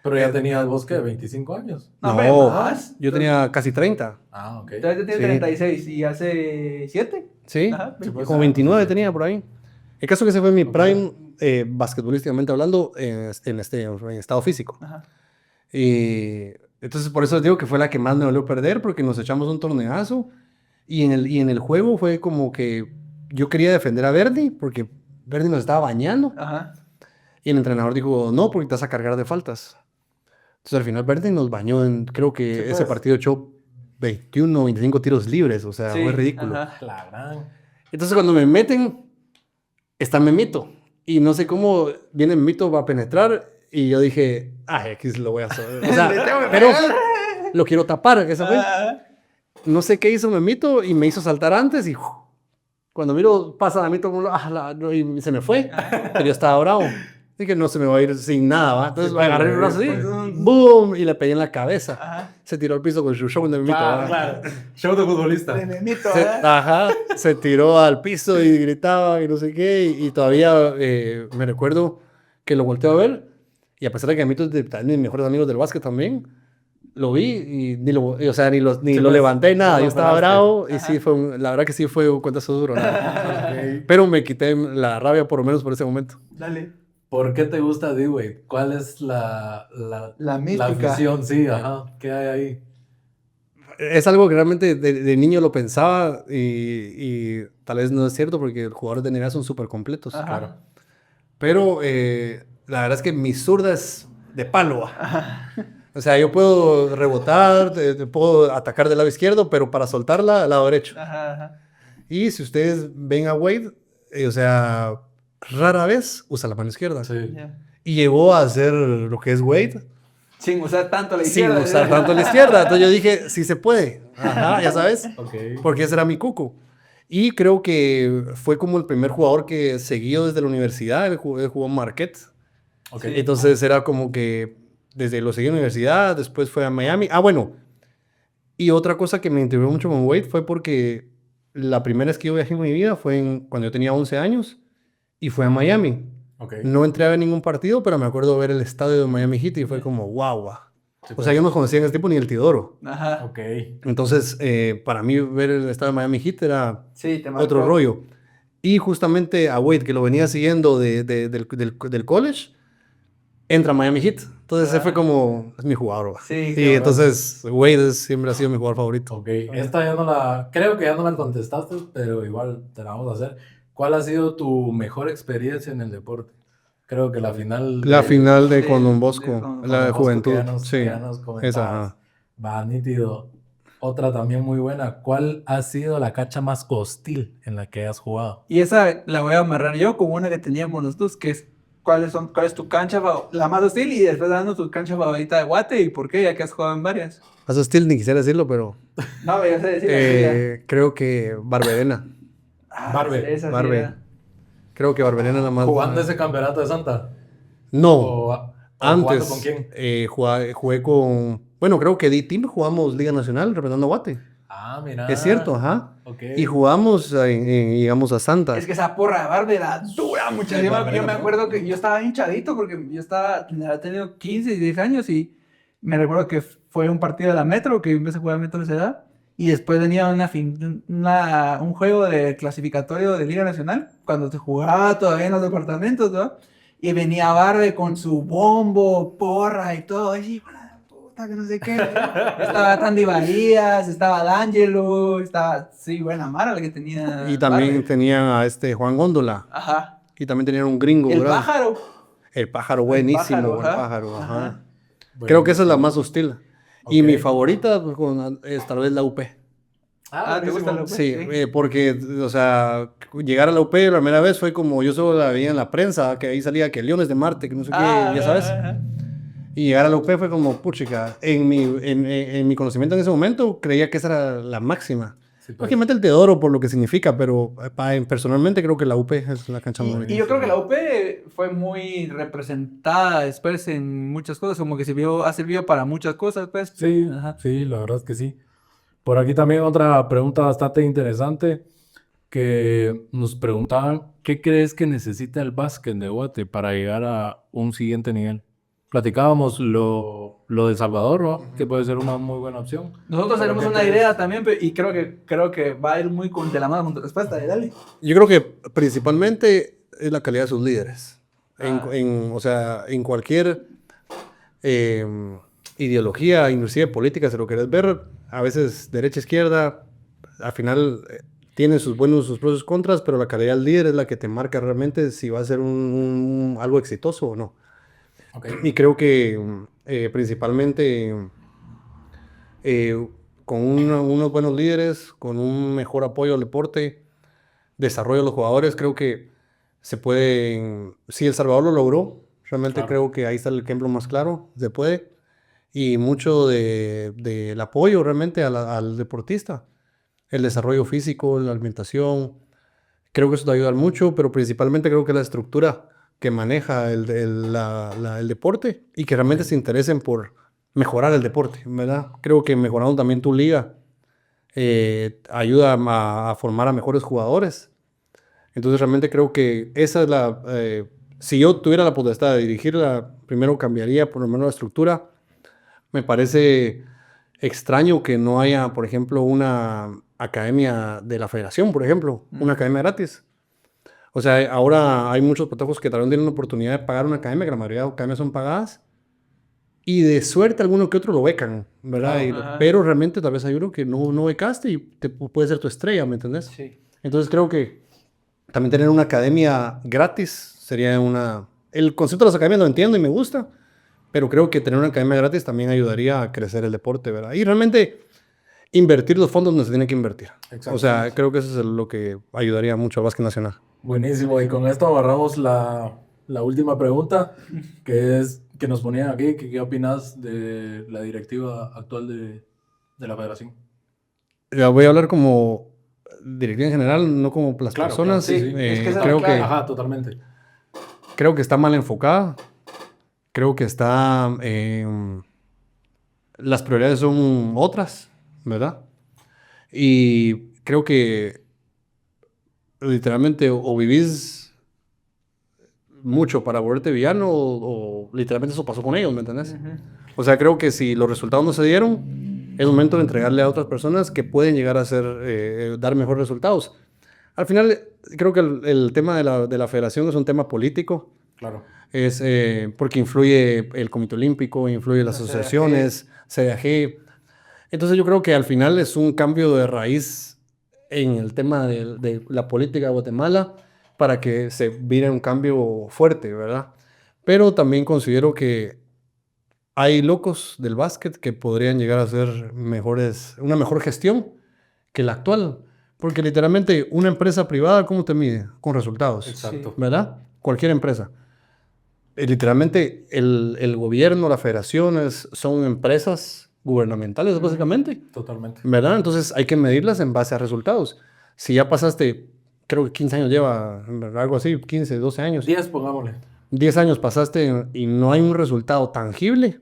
Pero ya tenías vos, ¿qué? 25 años. No, No, hombre, más. yo tenía casi 30. Ah, ok. Entonces tiene Sí. 36 y hace 7. Sí, Ajá, Sí, pues. como 29 tenía por ahí. El caso que ese fue mi prime, basquetbolísticamente hablando, en estado físico. Ajá. Y entonces por eso digo que fue la que más me dolió perder, porque nos echamos un torneazo y en el juego fue como que yo quería defender a Verdi, porque Verdi nos estaba bañando Ajá. y el entrenador dijo, no, porque te vas a cargar de faltas. Entonces al final Verdi nos bañó, creo que Sí, ese pues. partido echó 21 o 25 tiros libres, o sea, Sí, fue ridículo. ajá. La gran. Entonces cuando me meten, está Memito. Y no sé cómo viene Memito, va a penetrar. Y yo dije, X lo voy a hacer. O sea, Le tengo que pero pegar. lo quiero tapar. Esa fue. Ajá. No sé qué hizo Memito y me hizo saltar antes. Y cuando miro, pasa a mí todo el mundo, no, y se me fue. Pero yo estaba bravo. Dije, no se me va a ir sin nada, ¿va? Entonces Sí, agarré el pues, brazo así, pues, boom, y le pegué en la cabeza. Ajá. Se tiró al piso con su show de Memito. Ah, ¿va? claro. Show de futbolista. De memito, Se, ¿verdad? ajá, se tiró al piso y gritaba y no sé qué. Y todavía me recuerdo que lo volteé a ver. Y a pesar de que a mí es de mis mejores amigos del básquet también, lo vi y ni lo, o sea, ni lo Sí, lo pues, levanté, nada. no Yo estaba paraste. bravo y Ajá. sí, la verdad que sí fue un cuentazo duro. nada. Ok. Pero me quité la rabia por lo menos por ese momento. Dale. ¿Por qué te gusta D-Wade? ¿Cuál es la mística. afición? Sí, ajá. ¿Qué hay ahí? Es algo que realmente de niño lo pensaba y tal vez no es cierto porque los jugadores de NBA son súper completos. Ajá. Claro. Pero la verdad es que mi zurda es de palo. O sea, yo puedo rebotar, te puedo atacar del lado izquierdo, pero para soltarla, al lado derecho. Ajá, ajá. Y si ustedes ven a Wade, o sea, rara vez usa la mano izquierda. Sí. Ya. Y llegó a hacer lo que es Wade Sin usar tanto la sin izquierda. usar tanto la izquierda. Entonces yo dije, sí se puede. Ajá, ya sabes. Ok. Porque ese era mi cuco. Y creo que fue como el primer jugador que seguido desde la universidad. Él jugó en Marquette. Ok. Entonces era como que desde lo seguí en la universidad, después fue a Miami. Ah, bueno. Y otra cosa que me intrigó mucho con Wade fue porque la primera vez que yo viajé en mi vida fue cuando yo tenía 11 años y fue a Miami. Ok. No entré a ver ningún partido, pero me acuerdo ver el estadio de Miami Heat y fue como, wow. Sí, O sea, yo no conocía en ese tipo ni el Teodoro. Ajá. Ok. Entonces, para mí ver el estadio de Miami Heat era Sí, te marcó. otro rollo. Y justamente a Wade, que lo venía siguiendo del college, entra a Miami Heat. Entonces, ese fue como, es mi jugador. Sí, Y sí, entonces, Wade siempre ha sido mi jugador favorito. Ok. Esta ya no la... Creo que ya no la contestaste, pero igual te la vamos a hacer. ¿Cuál ha sido tu mejor experiencia en el deporte? Creo que la final... La final de de- con Don de Bosco, con la de Bosco, juventud. que ya nos esa, comentabas. ajá. Va, nítido. Otra también muy buena. ¿Cuál ha sido la cancha más hostil en la que has jugado? Y esa la voy a amarrar yo con una que teníamos los dos, que es cuál es tu cancha la más hostil y después dando tu cancha favorita de Guate y por qué, ya que has jugado en varias. Más hostil, ni quisiera decirlo, pero No, yo sé decir la tuya. creo que Barberena. Barbe. Esa sí Barbe. era. Creo que Barberena es la más... ¿Jugando ese campeonato de Santa? No, ¿O antes jugando con quién? jugué con... Bueno, creo que D-Team jugamos Liga Nacional representando a Guate. Ah, mira. Es cierto, ajá. Ok. Y jugamos, llegamos a Santa. Es que esa porra de Barbe era dura mucho. Sí, Yo Barbe, me ¿no? acuerdo que yo estaba hinchadito porque había tenido 15 y 10 años y me recuerdo que fue un partido de la Metro, que empecé a jugar Metro de esa edad. Y después venía un juego de clasificatorio de Liga Nacional, cuando se jugaba todavía en los departamentos, ¿no? Y venía Barbe con su bombo, porra y todo. Y sí, puta, que no sé qué. Estaba Tandy Varías, estaba D'Angelo, estaba, sí, buena mara la que tenía. Y también Barbe. tenían a Juan Góndola. Ajá. Y también tenían un gringo, El ¿verdad? pájaro. El pájaro, buenísimo, pájaro, el pájaro, ajá. ajá. Ajá. Creo que esa es la más hostil. Y Ok. mi favorita pues, es tal vez la UP. Ah, ¿te gusta la UP? Sí, Sí. porque, o sea, llegar a la UP la primera vez fue como yo solo la veía en la prensa, que ahí salía que Leones de Marte, que no sé qué, ya sabes. Ajá. Y llegar a la UP fue como, puchica, en mi conocimiento en ese momento creía que esa era la máxima. Sí, pues. Lógicamente el Teodoro por lo que significa, pero personalmente creo que la UP es la cancha muy Y bonita. yo creo que la UP fue muy representada después en muchas cosas, como que ha servido para muchas cosas, pues. Sí, Ajá. sí, la verdad es que sí. Por aquí también otra pregunta bastante interesante que nos preguntaban, ¿qué crees que necesita el básquet de Guate para llegar a un siguiente nivel? Platicábamos lo de Salvador, ¿no? Que puede ser una muy buena opción. Nosotros Pero tenemos ¿qué una crees? idea también, y creo que va a ir muy de la mano con tu respuesta. Dale. Yo creo que principalmente es la calidad de sus líderes. Ah. O sea, en cualquier ideología, inclusive política, si lo querés ver, a veces derecha, izquierda, al final tiene sus buenos, sus pros y sus contras, pero la calidad del líder es la que te marca realmente si va a ser algo exitoso o no. Ok. Y creo que principalmente con unos buenos líderes, con un mejor apoyo al deporte, desarrollo de los jugadores, creo que se puede, si El Salvador lo logró, realmente Claro. creo que ahí está el ejemplo más claro, se puede, y mucho del apoyo realmente al deportista, el desarrollo físico, la alimentación, creo que eso te ayuda mucho, pero principalmente creo que la estructura que maneja el deporte y que realmente se interesen por mejorar el deporte, ¿verdad? Creo que mejorando también tu liga ayuda a formar a mejores jugadores. Entonces realmente creo que esa es si yo tuviera la potestad de dirigirla, primero cambiaría por lo menos la estructura. Me parece extraño que no haya, por ejemplo, una academia de la federación, por ejemplo, una academia gratis. O sea, ahora hay muchos patojos que también tienen la oportunidad de pagar una academia, que la mayoría de academias son pagadas, y de suerte alguno que otro lo becan, ¿verdad? Claro. Ajá. Pero realmente tal vez hay uno que no becaste y puede ser tu estrella, ¿me entendés? Sí. Entonces creo que también tener una academia gratis sería El concepto de las academias lo entiendo y me gusta, pero creo que tener una academia gratis también ayudaría a crecer el deporte, ¿verdad? Y realmente invertir los fondos donde se tiene que invertir. O sea, creo que eso es lo que ayudaría mucho al básquet nacional. Buenísimo, y con esto agarramos la última pregunta, que es que nos ponían aquí, que qué opinas de la directiva actual de la federación. Ya voy a hablar como directiva en general, no como las Claro, personas. claro, sí, sí. Es que esa es la Creo clave. que, Ajá, totalmente. creo que está mal enfocada. Creo que está... las prioridades son otras, ¿verdad? Y creo que literalmente o vivís mucho para volverte villano o literalmente eso pasó con ellos, ¿me entendés? O sea, creo que si los resultados no se dieron, es momento de entregarle a otras personas que pueden llegar a ser, dar mejores resultados. Al final, creo que el tema de la federación es un tema político. Claro. Es porque influye el Comité Olímpico, influye las La asociaciones, CDAG. Entonces yo creo que al final es un cambio de raíz en el tema de la política de Guatemala para que se vire un cambio fuerte, ¿verdad? Pero también considero que hay locos del básquet que podrían llegar a ser mejores, una mejor gestión que la actual. Porque literalmente una empresa privada, ¿cómo te mide? Con resultados. Exacto. ¿Verdad? Cualquier empresa. Literalmente el gobierno, las federaciones son empresas gubernamentales, básicamente. Totalmente. ¿Verdad? Entonces hay que medirlas en base a resultados. Si ya pasaste, creo que 15 años lleva, algo así, 15, 12 años. 10, pongámosle. 10 años pasaste y no hay un resultado tangible,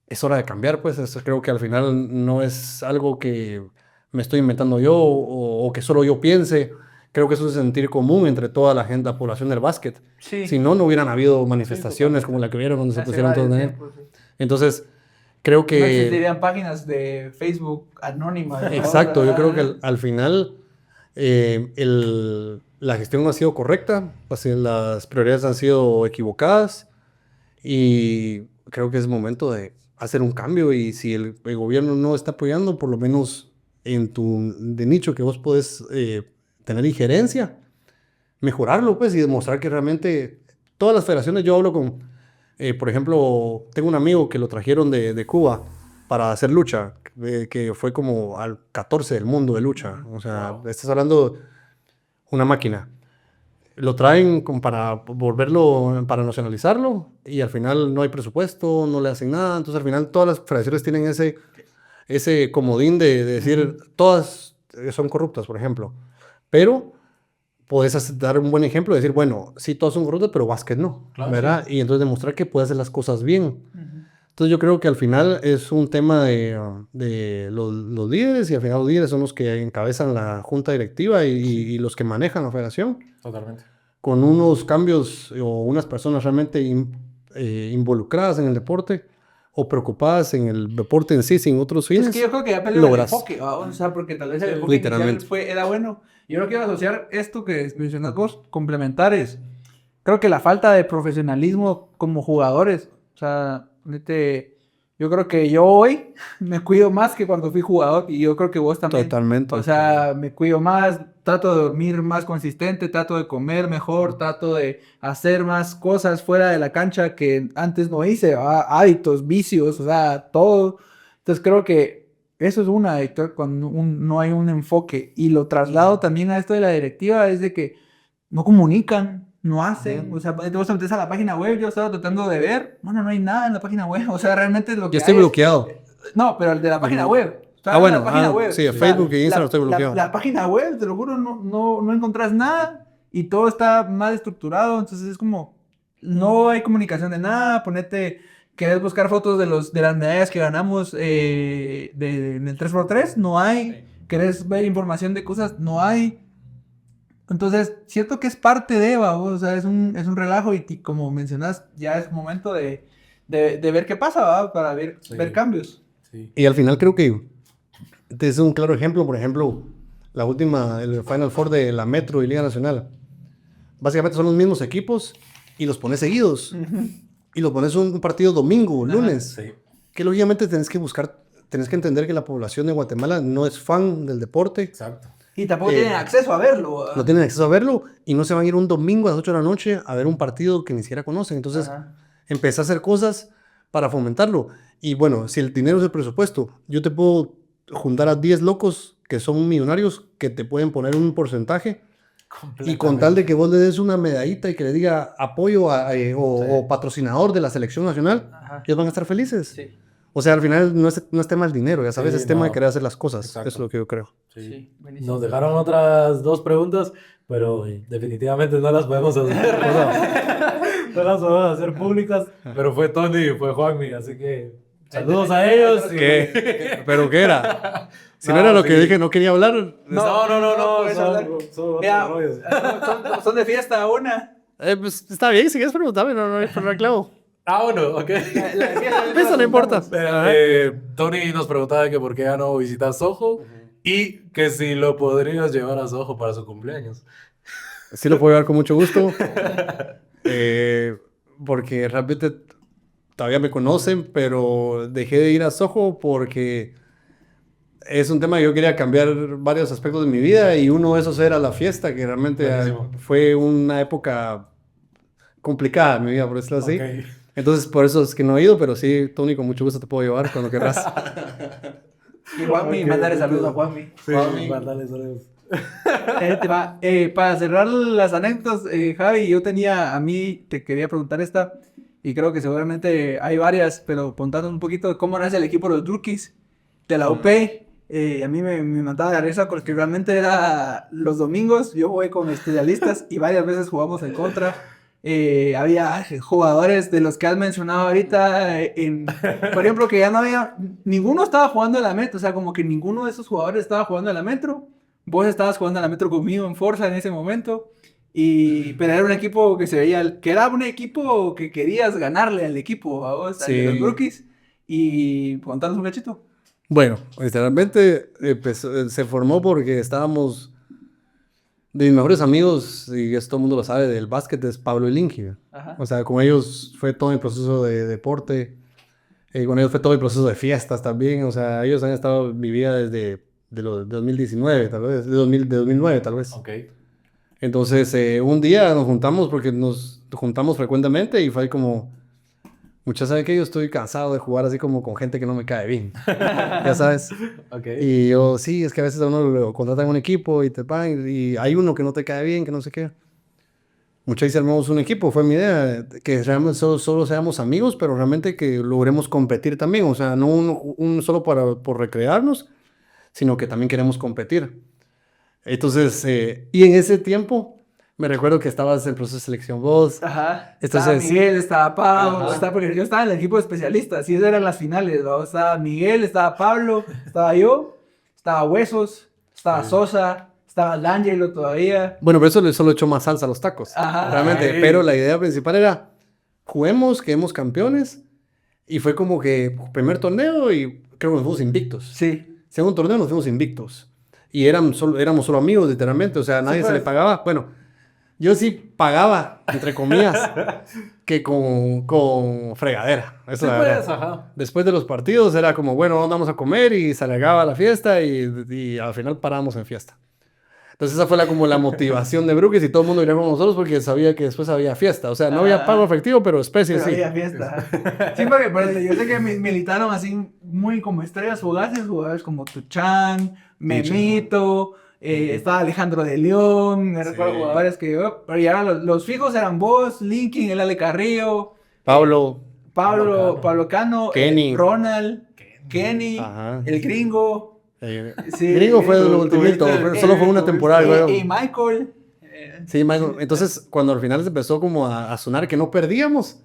es hora de cambiar, pues. Creo que al final no es algo que me estoy inventando yo o que solo yo piense. Creo que es un sentir común entre toda la población del básquet. Sí. Si no, no hubieran habido manifestaciones como la que hubieron donde se Hace pusieron todos varios en él. tiempos, sí. Entonces, creo No que... existirían páginas de Facebook anónimas, ¿no? Exacto, yo creo que Ah, al final la gestión no ha sido correcta, las prioridades han sido equivocadas y creo que es momento de hacer un cambio y si el gobierno no está apoyando, por lo menos en tu de nicho que vos podés tener injerencia, mejorarlo pues y demostrar que realmente todas las federaciones, yo hablo con, por ejemplo, tengo un amigo que lo trajeron de Cuba para hacer lucha, que fue como al 14 del mundo de lucha, o sea, Wow. estás hablando de una máquina. Lo traen para volverlo, para nacionalizarlo y al final no hay presupuesto, no le hacen nada, entonces al final todas las federaciones tienen ese comodín de decir, todas son corruptas, por ejemplo, pero puedes dar un buen ejemplo, de decir, bueno, sí, todas son corruptas, pero básquet no, Claro, ¿verdad? sí. Y entonces demostrar que puedes hacer las cosas bien. ujú. Entonces yo creo que al final es un tema de los líderes y al final los líderes son los que encabezan la junta directiva y los que manejan la federación Totalmente. con unos cambios o unas personas realmente involucradas en el deporte o preocupadas en el deporte en sí sin otros fines. Es que yo creo que ya perdió el logras. enfoque, ¿va? O sea, porque tal vez el enfoque Literalmente. inicial era bueno. Yo no quiero asociar esto que mencionas vos, complementar es, creo que la falta de profesionalismo como jugadores. O sea, yo creo que yo hoy me cuido más que cuando fui jugador y yo creo que vos también. Totalmente. O sea, me cuido más, trato de dormir más consistente, trato de comer mejor, trato de hacer más cosas fuera de la cancha que antes no hice, ¿va? Hábitos, vicios, o sea, todo. Entonces creo que eso es una, Héctor, cuando no hay un enfoque. Y lo traslado también a esto de la directiva, es de que no comunican, no hacen. O sea, vos te metes a la página web, yo estaba tratando de ver, no hay nada en la página web. O sea, realmente lo que Yo estoy hay es- bloqueado. No, pero el de la página web. Estaba Ah, en bueno, la página web. sí, O sea, Facebook e Instagram estoy bloqueado. La página web, te lo juro, no encontrás nada y todo está mal estructurado. Entonces es como, no hay comunicación de nada. Querés buscar fotos de las medallas que ganamos en el 3x3, no hay. Querés ver información de cosas, no hay. Entonces, siento que es parte de Eva, o sea, es un relajo y como mencionas, ya es momento de ver qué pasa, ¿va? Para ver Sí. cambios. Sí. Y al final creo que este es un claro ejemplo, por ejemplo, el Final Four de la Metro y Liga Nacional. Básicamente son los mismos equipos y los pones seguidos. Y los pones un partido domingo, lunes. Sí. Que lógicamente tenés que entender que la población de Guatemala no es fan del deporte. Exacto. Y tampoco tienen acceso a verlo. ¿va? No tienen acceso a verlo y no se van a ir un domingo a las 8 de la noche a ver un partido que ni siquiera conocen. Entonces, Ajá. empecé a hacer cosas para fomentarlo. Y bueno, si el dinero es el presupuesto, yo te puedo juntar a 10 locos que son millonarios que te pueden poner un porcentaje Y con tal de que vos le des una medallita y que le diga apoyo o patrocinador de la selección nacional, Ajá. ellos van a estar felices. Sí. O sea, al final no es tema del dinero, ya sabes, Sí, es tema de no. querer hacer las cosas. Exacto. Eso es lo que yo creo. Sí. Sí, buenísimo. Nos dejaron otras 2 preguntas, pero definitivamente no las podemos hacer. No las podemos hacer públicas, pero fue Tony y fue Juanmi, así que saludos a ellos. ¿Pero qué era? Si no, No, era lo sí. que dije, no quería hablar. No, puedes hablar. son Mira, otros rollos. son de fiesta una. Pues está bien, si quieres preguntarme, no hay reclamo. Bueno, ok. La de fiesta, Eso no importa. Tony nos preguntaba que por qué ya no visitas Soho y que si lo podrías llevar a Soho para su cumpleaños. Sí lo puedo llevar con mucho gusto. Porque realmente todavía me conocen, pero dejé de ir a Soho porque es un tema que yo quería cambiar varios aspectos de mi vida y uno de esos era la fiesta, que realmente Buenísimo. fue una época complicada en mi vida, por decirlo así. Ok. Entonces, por eso es que no he ido, pero sí, Tony, con mucho gusto te puedo llevar cuando quieras. Y Juanmi, Ok, mandarle ok. saludos a Juanmi. Sí, Juanmi. mandale saludos. Te va. Para cerrar las anécdotas, Javi, a mí te quería preguntar esta, y creo que seguramente hay varias, pero contando un poquito de cómo nace el equipo de los Rookies de la UP. A mí me mataba de risa porque realmente era los domingos, yo jugué con especialistas y varias veces jugamos en contra. Había jugadores de los que has mencionado ahorita, por ejemplo, que ya no había, ninguno estaba jugando en la Metro, o sea, como que ninguno de esos jugadores estaba jugando en la Metro. Vos estabas jugando en la Metro conmigo en Forza en ese momento, pero era un equipo que se veía, que era un equipo que querías ganarle al equipo, a vos, Sí. a los Rookies, y contanos un cachito. Bueno, literalmente se formó porque estábamos de mis mejores amigos, y esto todo el mundo lo sabe, del básquet, es Pablo y Linky. Ajá. O sea, con ellos fue todo el proceso de deporte, con ellos fue todo el proceso de fiestas también. O sea, ellos han estado en mi vida desde de 2019, tal vez, de 2009, tal vez. Ok. Entonces, un día nos juntamos porque nos juntamos frecuentemente y fue como, muchachos, ¿saben qué? Yo estoy cansado de jugar así como con gente que no me cae bien, ya sabes. Ok. Y yo, sí, es que a veces a uno lo contratan en un equipo y te pagan y hay uno que no te cae bien, que no sé qué. Muchachos, armamos un equipo, fue mi idea, que realmente solo seamos amigos, pero realmente que logremos competir también. O sea, no un solo por recrearnos, sino que también queremos competir. Entonces, y en ese tiempo, me recuerdo que estabas en el proceso de selección vos. Ajá. Entonces- Estaba Miguel, estaba Pablo, Ajá. porque yo estaba en el equipo de especialistas, y esas eran las finales, ¿no? Estaba Miguel, estaba Pablo, estaba yo, estaba Huesos, estaba Sosa, estaba D'Angelo todavía. Bueno, pero eso le solo echó más salsa a los tacos, Ajá. realmente. Sí. Pero la idea principal era, juguemos, quedemos campeones. Y fue como que primer torneo y creo que nos fuimos invictos. Sí. Segundo torneo nos fuimos invictos. Y éramos solo amigos, literalmente. O sea, nadie se pues. le pagaba. Bueno, yo sí pagaba, entre comillas, que con fregadera. Eso Sí, es la pues, verdad. ajá. Después de los partidos era como, bueno, vamos a comer y se alargaba la fiesta y al final paramos en fiesta. Entonces esa fue como la motivación de Brookies y todo el mundo iría con nosotros porque sabía que después había fiesta. O sea, no había pago efectivo, pero especie Pero sí. había fiesta. Sí, porque por ejemplo, yo sé que militaron así muy como estrellas fugaces, jugadores como Tuchán, Memito, estaba Alejandro de León, me recuerdo jugadores que yo, pero ya eran los fijos eran vos, Linkin, el Ale Carrillo, Pablo. Pablo Cano, Kenny. Ronald, Kenny, Ajá. el gringo. Sí, Gringo fue el ultimito, solo fue una temporada. luego. Y Michael. Sí, Michael. Entonces, cuando al final se empezó como a sonar que no perdíamos,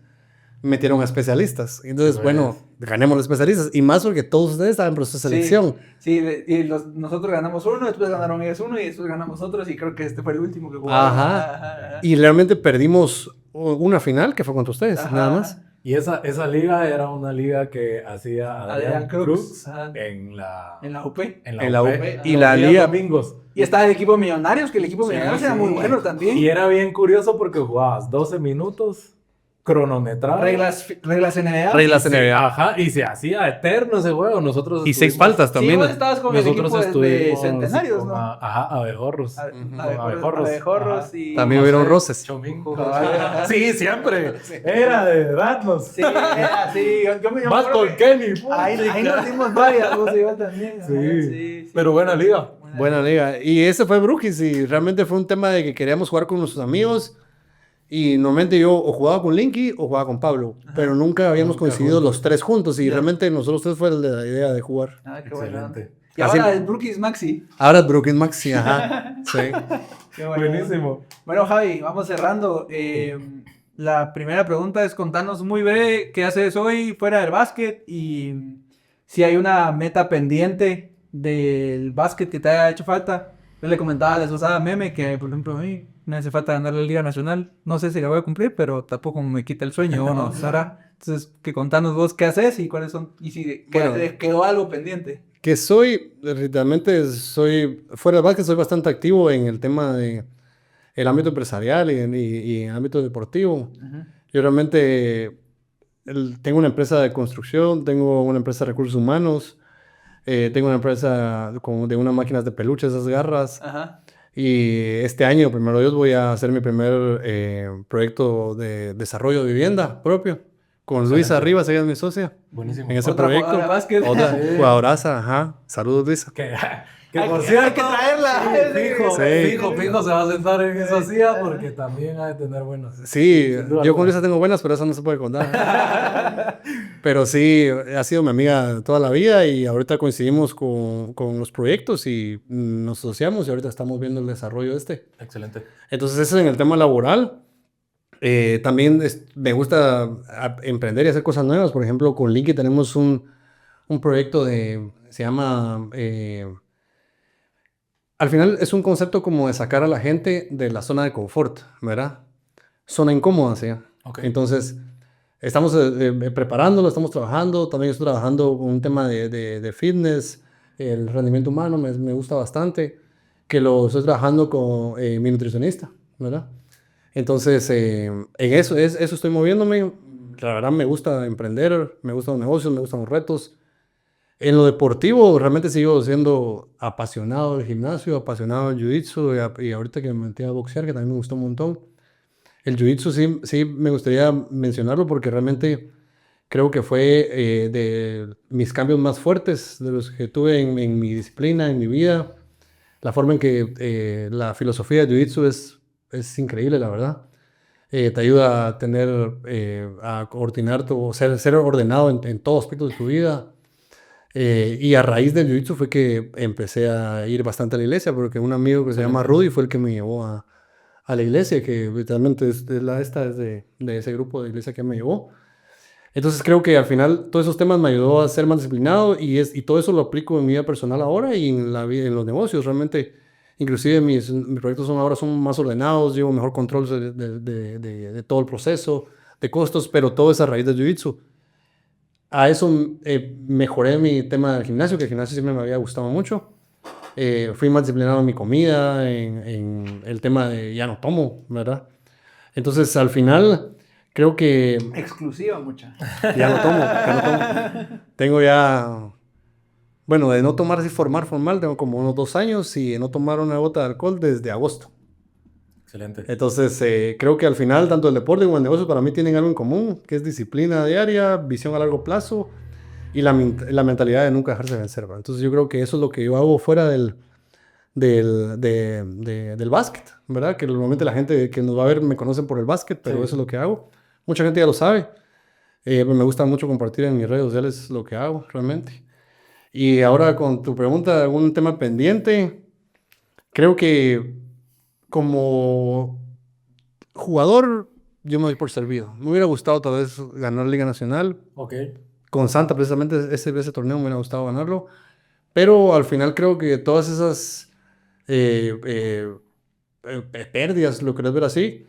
metieron a especialistas. Entonces, bueno, ganemos los especialistas. Y más porque todos ustedes estaban en proceso de selección. Sí, y nosotros ganamos uno, después ganaron ellos uno y después ganamos otros y creo que este fue el último que jugamos. Ajá. Y realmente perdimos una final que fue contra ustedes, Ajá. nada más. Y esa liga era una liga que hacía Adrián Cruz. Ajá. en la UP. En la UP. Y Y la los días liga- domingos. Y estaba el equipo Millonarios, que el equipo Millonarios era sí. muy bueno también. Y era bien curioso porque jugabas 12 minutos cronometrado. Reglas NBA. Reglas NBA. Ajá, y se hacía eterno ese juego. Nosotros Y 6 estuvimos- faltas Sí, también. vos estabas con el Nosotros equipo de estuvimos Centenarios, con ¿no? Abejorros. Abejorros Ajá. y... También hubieron roces. Chomín. Ajá. Sí, siempre. Era de Ratnos. Sí, era así. Yo me Más acuerdo con que Kenny. Ahí nos dimos varias, vos y yo también. Ajá, Sí. Pero buena liga. Buena liga. Y ese fue Brookies y realmente fue un tema de que queríamos jugar con nuestros amigos y normalmente yo o jugaba con Linky o jugaba con Pablo, pero nunca habíamos Nunca coincidido juntos. los tres juntos y Ya. realmente nosotros tres fue la idea de jugar. Ah, qué bueno. Excelente. Y Así- ahora el Brookies Maxi. Ahora es Brookies Maxi, ajá. Sí. Qué bueno. Bueno, Javi, vamos cerrando. La primera pregunta es contanos muy breve qué haces hoy fuera del básquet y si hay una meta pendiente del básquet que te haya hecho falta. Yo le comentaba a la usaba meme que, por ejemplo, a mí me hace falta ganar la Liga Nacional. No sé si la voy a cumplir, pero tampoco me quita el sueño, ¿o no, Sara? Entonces, que contanos vos qué haces y cuáles son, y si Bueno. quedó algo pendiente. Que realmente fuera del básquet soy bastante activo en el tema de el ámbito empresarial y en el ámbito deportivo. Yo realmente tengo una empresa de construcción, tengo una empresa de recursos humanos, tengo una empresa de unas máquinas de peluche, esas garras. Ajá. Y este año, primero Dios, voy a hacer mi primer proyecto de desarrollo de vivienda propio. Con Luisa Rivas, ella es mi socia Buenísimo. en ese Otra proyecto. jugadora de básquet. Otra Sí. jugadoraza, ajá. Saludos, Luisa. Que por Hay cierto, que traerla. fijo, Sí. fijo se va a sentar en esa silla porque también ha de tener buenos. Sí, Sin duda yo con alguna. Luisa tengo buenas, pero eso no se puede contar. Pero sí, ha sido mi amiga toda la vida y ahorita coincidimos con los proyectos y nos asociamos y ahorita estamos viendo el desarrollo de este. Excelente. Entonces, eso en el tema laboral. También me gusta emprender y hacer cosas nuevas. Por ejemplo, con Linky tenemos un proyecto se llama, al final es un concepto como de sacar a la gente de la zona de confort, ¿verdad? Zona incómoda, ¿sí? Ok. Entonces, estamos preparándolo, estamos trabajando. También estoy trabajando con un tema de fitness, el rendimiento humano, me gusta bastante, que lo estoy trabajando con mi nutricionista, ¿verdad? Entonces, en eso estoy moviéndome. La verdad me gusta emprender, me gustan los negocios, me gustan los retos. En lo deportivo, realmente sigo siendo apasionado del gimnasio, apasionado del jiu-jitsu y ahorita que me metí a boxear, que también me gustó un montón. El jiu-jitsu sí me gustaría mencionarlo porque realmente creo que fue de mis cambios más fuertes, de los que tuve en mi disciplina, en mi vida. La forma en que la filosofía de jiu-jitsu es increíble, la verdad. Te ayuda a a coordinar ser ordenado en todos aspectos de tu vida. Y a raíz del jiu-jitsu fue que empecé a ir bastante a la iglesia, porque un amigo que se llama Rudy fue el que me llevó a la iglesia, que literalmente es de ese grupo de iglesia que me llevó. Entonces creo que al final todos esos temas me ayudó a ser más disciplinado y todo eso lo aplico en mi vida personal ahora y en la vida, en los negocios. Realmente, inclusive mis proyectos ahora son más ordenados, llevo mejor control de todo el proceso, de costos, pero todo es a raíz del jiu-jitsu. A eso mejoré mi tema del gimnasio, que el gimnasio siempre me había gustado mucho. Fui más disciplinado en mi comida, en el tema de ya no tomo, ¿verdad? Entonces al final creo que Exclusiva, mucha. ya no tomo. Tengo ya, bueno, de no tomar así formal, tengo como unos 2 años y de no tomar una gota de alcohol desde agosto. Excelente. Entonces, creo que al final, tanto el deporte como el negocio para mí tienen algo en común, que es disciplina diaria, visión a largo plazo y la mentalidad de nunca dejarse vencer, ¿verdad? Entonces, yo creo que eso es lo que yo hago fuera del básquet, ¿verdad? Que normalmente la gente que nos va a ver me conocen por el básquet, pero Sí. eso es lo que hago. Mucha gente ya lo sabe. Me gusta mucho compartir en mis redes sociales lo que hago, realmente. Y ahora con tu pregunta, algún tema pendiente, creo que como jugador yo me doy por servido. Me hubiera gustado tal vez ganar Liga Nacional. Ok. Con Santa precisamente ese torneo me hubiera gustado ganarlo. Pero al final creo que todas esas pérdidas, lo querés ver así,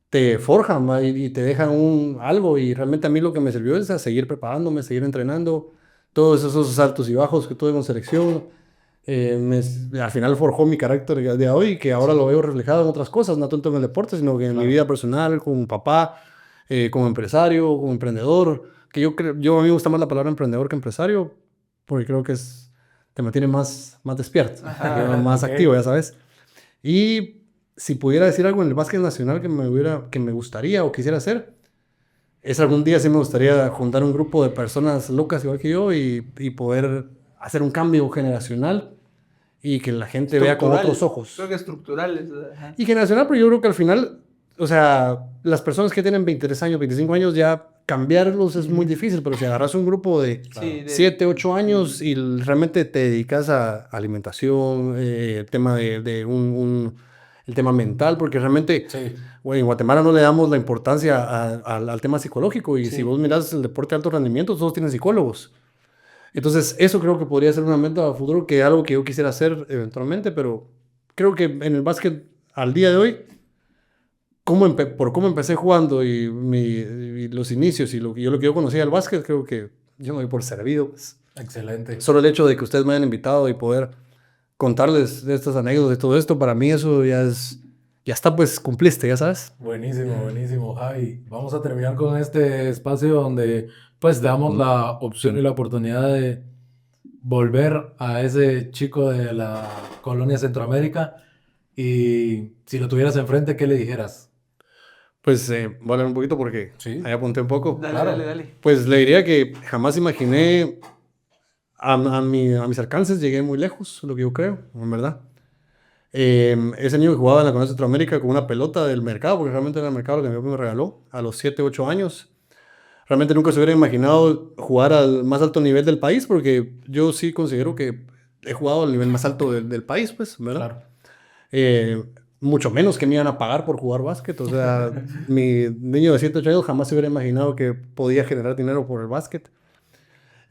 te forjan, ¿va? Y te dejan algo. Y realmente a mí lo que me sirvió es a seguir preparándome, seguir entrenando. Todos esos altos y bajos que tuve con selección. Al final forjó mi carácter de hoy, que ahora lo veo reflejado en otras cosas, no tanto en el deporte, sino que en mi vida personal, como papá, como empresario, como emprendedor. Que a mí me gusta más la palabra emprendedor que empresario, porque creo que te mantiene más despierto, más ok. activo, ya sabes. Y si pudiera decir algo en el básquet nacional que me gustaría o quisiera hacer, es algún día sí me gustaría juntar un grupo de personas locas igual que yo y poder hacer un cambio generacional y que la gente vea con Estructural. otros ojos. Creo que estructurales. Ajá. Y generacional, pero yo creo que al final, o sea, las personas que tienen 23 años, 25 años, ya cambiarlos es muy difícil, pero si agarras un grupo de Sí, de- 7, 8 años y realmente te dedicas a alimentación, el tema el tema mental, porque realmente, Sí. güey, en Guatemala no le damos la importancia al tema psicológico, y Sí. si vos miras el deporte de alto rendimiento, todos tienen psicólogos. Entonces, eso creo que podría ser una meta a futuro, que es algo que yo quisiera hacer eventualmente, pero creo que en el básquet, al día de hoy, por cómo empecé jugando y los inicios y lo que yo conocía del básquet, creo que yo me doy por servido, pues. Excelente. Solo el hecho de que ustedes me hayan invitado y poder contarles de estas anécdotas y todo esto, para mí eso ya está, pues cumpliste, ya sabes. Buenísimo, Javi. Vamos a terminar con este espacio donde pues damos la opción y la oportunidad de volver a ese chico de la colonia Centroamérica, y si lo tuvieras enfrente, ¿qué le dijeras? Pues voy a hablar un poquito porque Sí. ahí apunté un poco. Dale, Claro. dale. Pues le diría que jamás imaginé a mis alcances, llegué muy lejos, lo que yo creo, en verdad. Ese niño que jugaba en la Colonia Centroamérica con una pelota del mercado, porque realmente era el mercado lo que mi papá me regaló a los 7, 8 años. Realmente nunca se hubiera imaginado jugar al más alto nivel del país, porque yo sí considero que he jugado al nivel más alto del país, pues, ¿verdad? Claro. Mucho menos que me iban a pagar por jugar básquet. O sea, mi niño de 7, 8 años jamás se hubiera imaginado que podía generar dinero por el básquet.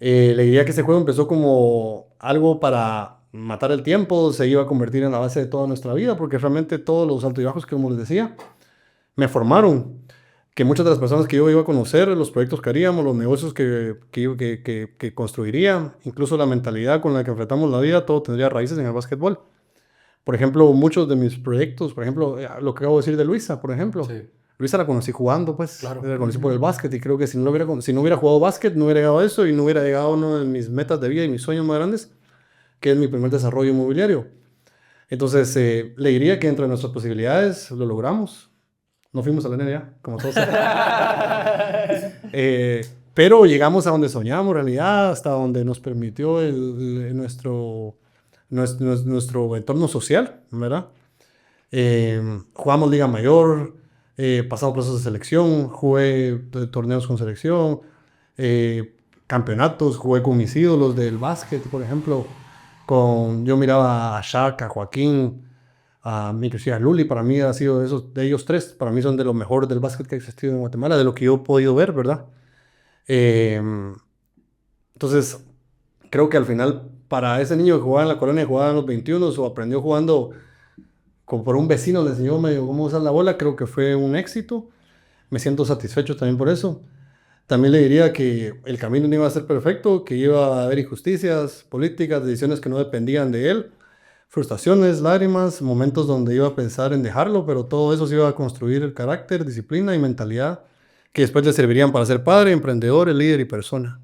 Le diría que ese juego empezó como algo para matar el tiempo, se iba a convertir en la base de toda nuestra vida, porque realmente todos los altos y bajos, como les decía, me formaron. Que muchas de las personas que yo iba a conocer, los proyectos que haríamos, los negocios que construiría, incluso la mentalidad con la que enfrentamos la vida, todo tendría raíces en el básquetbol. Por ejemplo, muchos de mis proyectos, por ejemplo, lo que acabo de decir de Luisa, por ejemplo. Sí. Luisa la conocí jugando, pues. Claro. La conocí por el básquet, y creo que si no hubiera jugado básquet, no hubiera llegado a eso, y no hubiera llegado a uno de mis metas de vida y mis sueños más grandes, que es mi primer desarrollo inmobiliario. Entonces, le diría que entre nuestras posibilidades lo logramos. No fuimos a la NBA, como todos saben. Pero llegamos a donde soñamos, en realidad, hasta donde nos permitió nuestro entorno social, ¿verdad? Jugamos Liga Mayor, pasamos procesos de selección, jugué torneos con selección, campeonatos, jugué con mis ídolos del básquet, por ejemplo. Yo miraba a Shaq, a Joaquín, inclusive a Luli. Para mí ha sido de ellos tres, para mí son de los mejores del básquet que ha existido en Guatemala, de lo que yo he podido ver, ¿verdad? Entonces, creo que al final, para ese niño que jugaba en la colonia, jugaba en los 21 o aprendió jugando como por un vecino, le enseñó medio cómo usar la bola, creo que fue un éxito. Me siento satisfecho también por eso. También le diría que el camino no iba a ser perfecto, que iba a haber injusticias políticas, decisiones que no dependían de él, frustraciones, lágrimas, momentos donde iba a pensar en dejarlo, pero todo eso se iba a construir el carácter, disciplina y mentalidad que después le servirían para ser padre, emprendedor, líder y persona.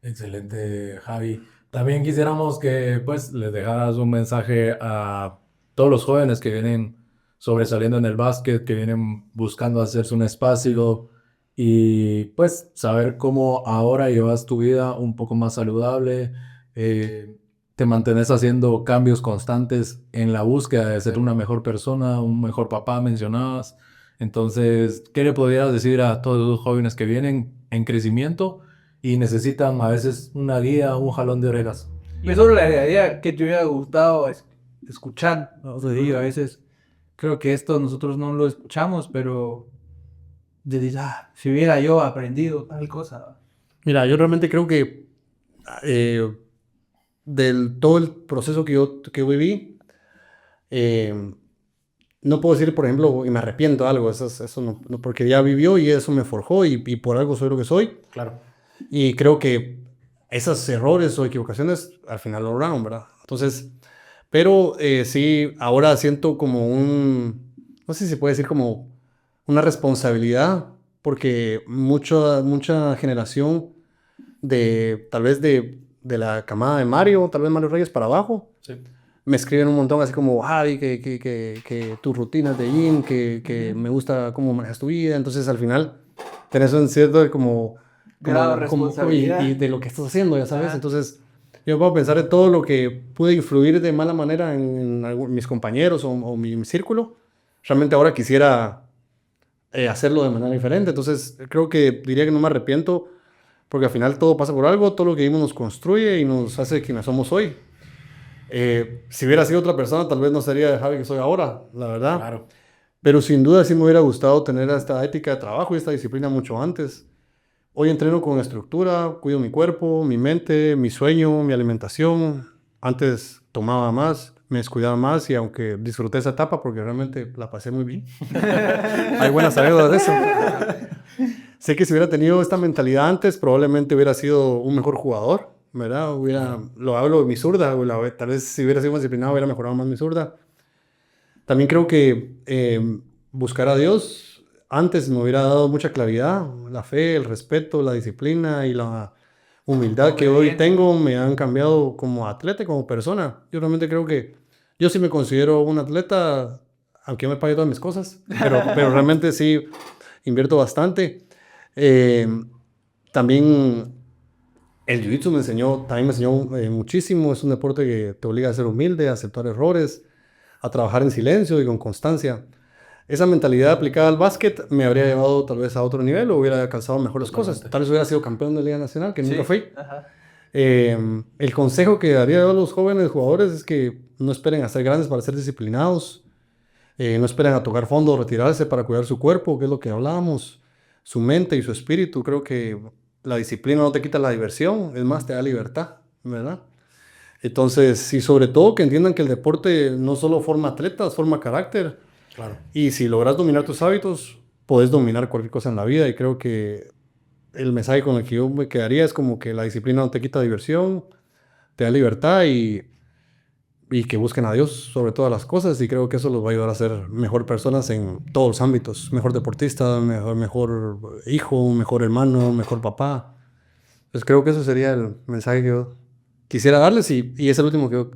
Excelente, Javi. También quisiéramos que pues les dejaras un mensaje a todos los jóvenes que vienen sobresaliendo en el básquet, que vienen buscando hacerse un espacio y pues saber cómo ahora llevas tu vida un poco más saludable, te mantienes haciendo cambios constantes en la búsqueda de ser una mejor persona, un mejor papá, mencionabas. Entonces, ¿qué le podrías decir a todos los jóvenes que vienen en crecimiento y necesitan a veces una guía, un jalón de orejas? Yo solo le agregaría que te hubiera gustado escuchar, ¿no? O sea, digo, a veces creo que esto nosotros no lo escuchamos, pero dices, si hubiera yo aprendido tal cosa. Mira, yo realmente creo que todo el proceso que viví, no puedo decir, por ejemplo, y me arrepiento de algo, eso no, porque ya vivió y eso me forjó y por algo soy lo que soy. Claro. Y creo que esos errores o equivocaciones al final lo lograron, ¿verdad? Entonces, pero sí, ahora siento como no sé si se puede decir como una responsabilidad, porque mucha generación tal vez de la camada de Mario, tal vez Mario Reyes para abajo, Sí. me escriben un montón así como, Javi, que tus rutinas de gym, que me gusta cómo manejas tu vida. Entonces al final tenés un cierto como grado de como- responsabilidad. y de lo que estás haciendo, ya sabes. Ajá. Entonces Yo puedo pensar en todo lo que pude influir de mala manera en mis compañeros o mi círculo. Realmente ahora quisiera hacerlo de manera diferente. Entonces, creo que diría que no me arrepiento, porque al final todo pasa por algo, todo lo que vivimos nos construye y nos hace quienes somos hoy. Si hubiera sido otra persona, tal vez no sería el Javi que soy ahora, la verdad. Claro. Pero sin duda sí me hubiera gustado tener esta ética de trabajo y esta disciplina mucho antes. Hoy entreno con estructura, cuido mi cuerpo, mi mente, mi sueño, mi alimentación. Antes tomaba más, me descuidaba más y aunque disfruté esa etapa porque realmente la pasé muy bien. Hay buenas anécdotas de eso. Sé que si hubiera tenido esta mentalidad antes, probablemente hubiera sido un mejor jugador, ¿verdad? Lo hablo de mi zurda, tal vez si hubiera sido más disciplinado hubiera mejorado más mi zurda. También creo que buscar a Dios antes me hubiera dado mucha claridad. La fe, el respeto, la disciplina y la humildad que hoy tengo me han cambiado como atleta y como persona. Yo realmente creo que yo sí me considero un atleta, aunque yo me pague todas mis cosas, pero realmente sí invierto bastante. También el jiu-jitsu también me enseñó muchísimo. Es un deporte que te obliga a ser humilde, a aceptar errores, a trabajar en silencio y con constancia. Esa mentalidad aplicada al básquet me habría llevado tal vez a otro nivel o hubiera alcanzado mejores cosas. Tal vez hubiera sido campeón de Liga Nacional, que nunca fui. Ajá. El consejo que daría yo a los jóvenes jugadores es que no esperen a ser grandes para ser disciplinados. No esperen a tocar fondo o retirarse para cuidar su cuerpo, que es lo que hablábamos. Su mente y su espíritu. Creo que la disciplina no te quita la diversión, es más, te da libertad, ¿verdad? Entonces, y sobre todo que entiendan que el deporte no solo forma atletas, forma carácter. Claro. Y si logras dominar tus hábitos, puedes dominar cualquier cosa en la vida. Y creo que el mensaje con el que yo me quedaría es como que la disciplina no te quita diversión, te da libertad y que busquen a Dios sobre todas las cosas. Y creo que eso los va a ayudar a ser mejor personas en todos los ámbitos. Mejor deportista, mejor hijo, mejor hermano, mejor papá. Pues creo que eso sería el mensaje que yo quisiera darles y es el último que yo,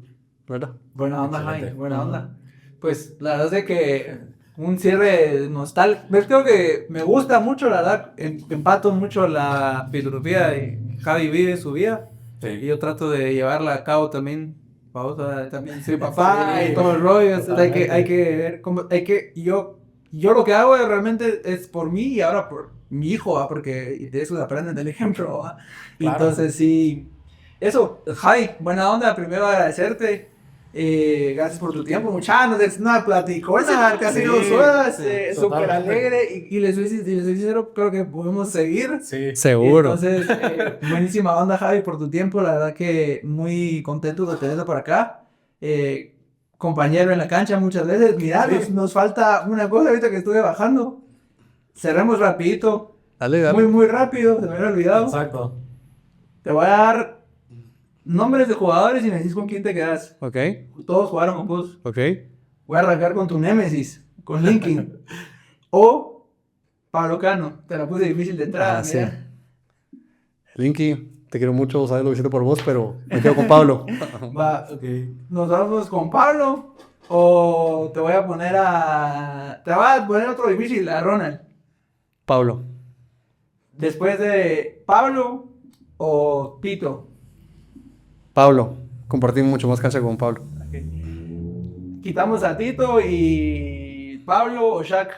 ¿verdad? Buena onda, Jaime, Excelente. buena onda. Pues la verdad es de que un cierre nostálgico. Creo que me gusta mucho, la verdad. Empato mucho la filosofía de Javi vive su vida. Sí. Y yo trato de llevarla a cabo también. Pausa, también soy papá Sí, y todo el rollo. Entonces hay totalmente. que ver cómo. Yo lo que hago realmente es por mí y ahora por mi hijo, ¿va? Porque de eso aprenden del ejemplo. ¿Va? Claro. Entonces sí. Eso, Jai, buena onda, primero agradecerte, gracias por tu tiempo, muchachos, es una platicona, casi Sí, 2 horas, sí, súper totalmente. alegre, y les soy sincero, creo que podemos seguir. Sí. Seguro. Entonces, buenísima onda, Javi, por tu tiempo, la verdad que muy contento de tenerte por acá, compañero en la cancha muchas veces, mira, Sí. nos falta una cosa ahorita que estuve bajando, cerremos rapidito, Dale. muy rápido, se me había olvidado, Exacto. te voy a dar nombres de jugadores y me decís con quién te quedas. Ok. Todos jugaron con vos. Ok. Voy a arrancar con tu némesis, con Linkin. O Pablo Cano. Te la puse difícil de entrada, Sí. mira. Linky, te quiero mucho, sabes lo que siento por vos, pero me quedo con Pablo. Va, Ok. nos vamos con Pablo. O te voy a poner a. Te voy a poner otro difícil, a Ronald. Pablo. Después de Pablo o Tito. Pablo. Compartí mucho más cancha con Pablo. Quitamos a Tito y Pablo o Shaq.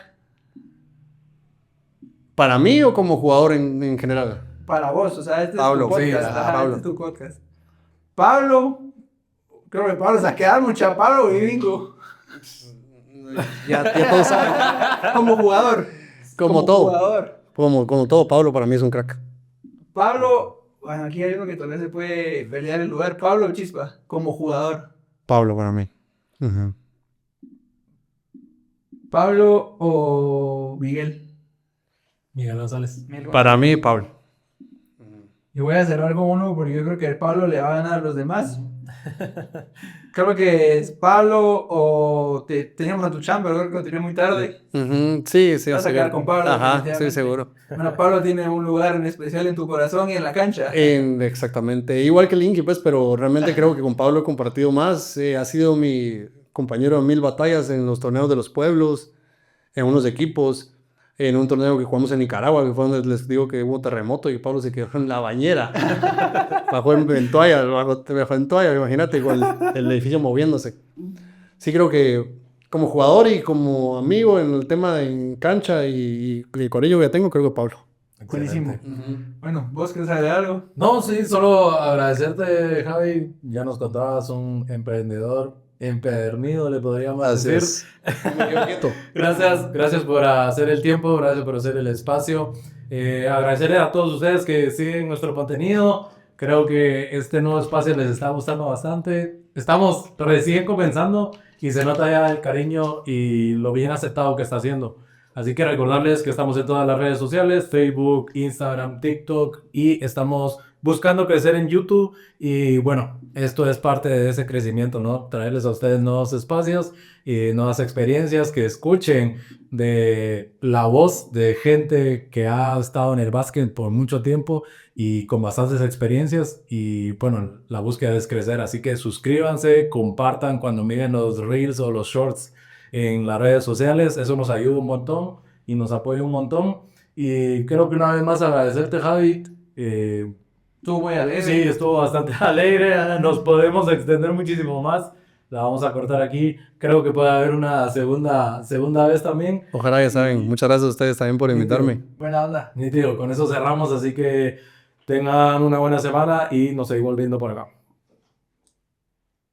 ¿Para mí o como jugador en general? Para vos, o sea, este Pablo, es tu podcast. sí, ajá, Pablo. Este es tu podcast. Pablo, creo que Pablo se va a quedar mucha Pablo y Vingo. Ya todos saben. Como jugador. Como todo. Jugador. Como todo, Pablo para mí es un crack. Pablo, bueno, aquí hay uno que todavía se puede pelear el lugar. Pablo Chispa, como jugador. Pablo para mí. Ujú. Pablo o Miguel. Miguel González. Para mí, Pablo. Yo voy a cerrar con uno porque yo creo que Pablo le va a ganar a los demás. Creo que es Pablo o teníamos a Tuchán, pero creo que lo tenía muy tarde. Ujú, sí, Vas a quedar con Pablo, Ajá, definitivamente. sí, seguro. Bueno, Pablo tiene un lugar en especial en tu corazón y en la cancha. Exactamente. Igual que Linky, pues, pero realmente creo que con Pablo he compartido más. Ha sido mi compañero en 1000 batallas en los torneos de los pueblos, en unos equipos. en un torneo que jugamos en Nicaragua, que fue donde les digo que hubo terremoto y Pablo se quedó en la bañera. Bajó en toalla, bajó en toalla, imagínate, con el edificio moviéndose. Sí creo que como jugador y como amigo en el tema de en cancha y el corillo que tengo, creo que Pablo. Buenísimo. Excelente. Bueno, ¿vos querés agregar algo? No, sí, solo agradecerte, Javi. Ya nos contabas un emprendedor empedernido, le podríamos Así decir. es. Me quedo quieto. Gracias por hacer el tiempo, gracias por hacer el espacio. Agradecerle a todos ustedes que siguen nuestro contenido. Creo que este nuevo espacio les está gustando bastante. Estamos recién comenzando y se nota ya el cariño y lo bien aceptado que está haciendo. Así que recordarles que estamos en todas las redes sociales, Facebook, Instagram, TikTok, y estamos buscando crecer en YouTube. Y bueno, esto es parte de ese crecimiento, ¿no? Traerles a ustedes nuevos espacios y nuevas experiencias, que escuchen de la voz de gente que ha estado en el básquet por mucho tiempo y con bastantes experiencias. Y bueno, la búsqueda es crecer, así que suscríbanse, compartan cuando miren los reels o los shorts en las redes sociales, eso nos ayuda un montón y nos apoya un montón. Y creo que una vez más agradecerte, Javi. Estuvo muy alegre. Sí, estuvo bastante alegre, nos podemos extender muchísimo más. La vamos a cortar aquí. Creo que puede haber una segunda vez también. Ojalá, ya saben. Muchas gracias a ustedes también por invitarme. Buena onda. Nítido, con eso cerramos, así que tengan una buena semana y nos seguimos viendo por acá.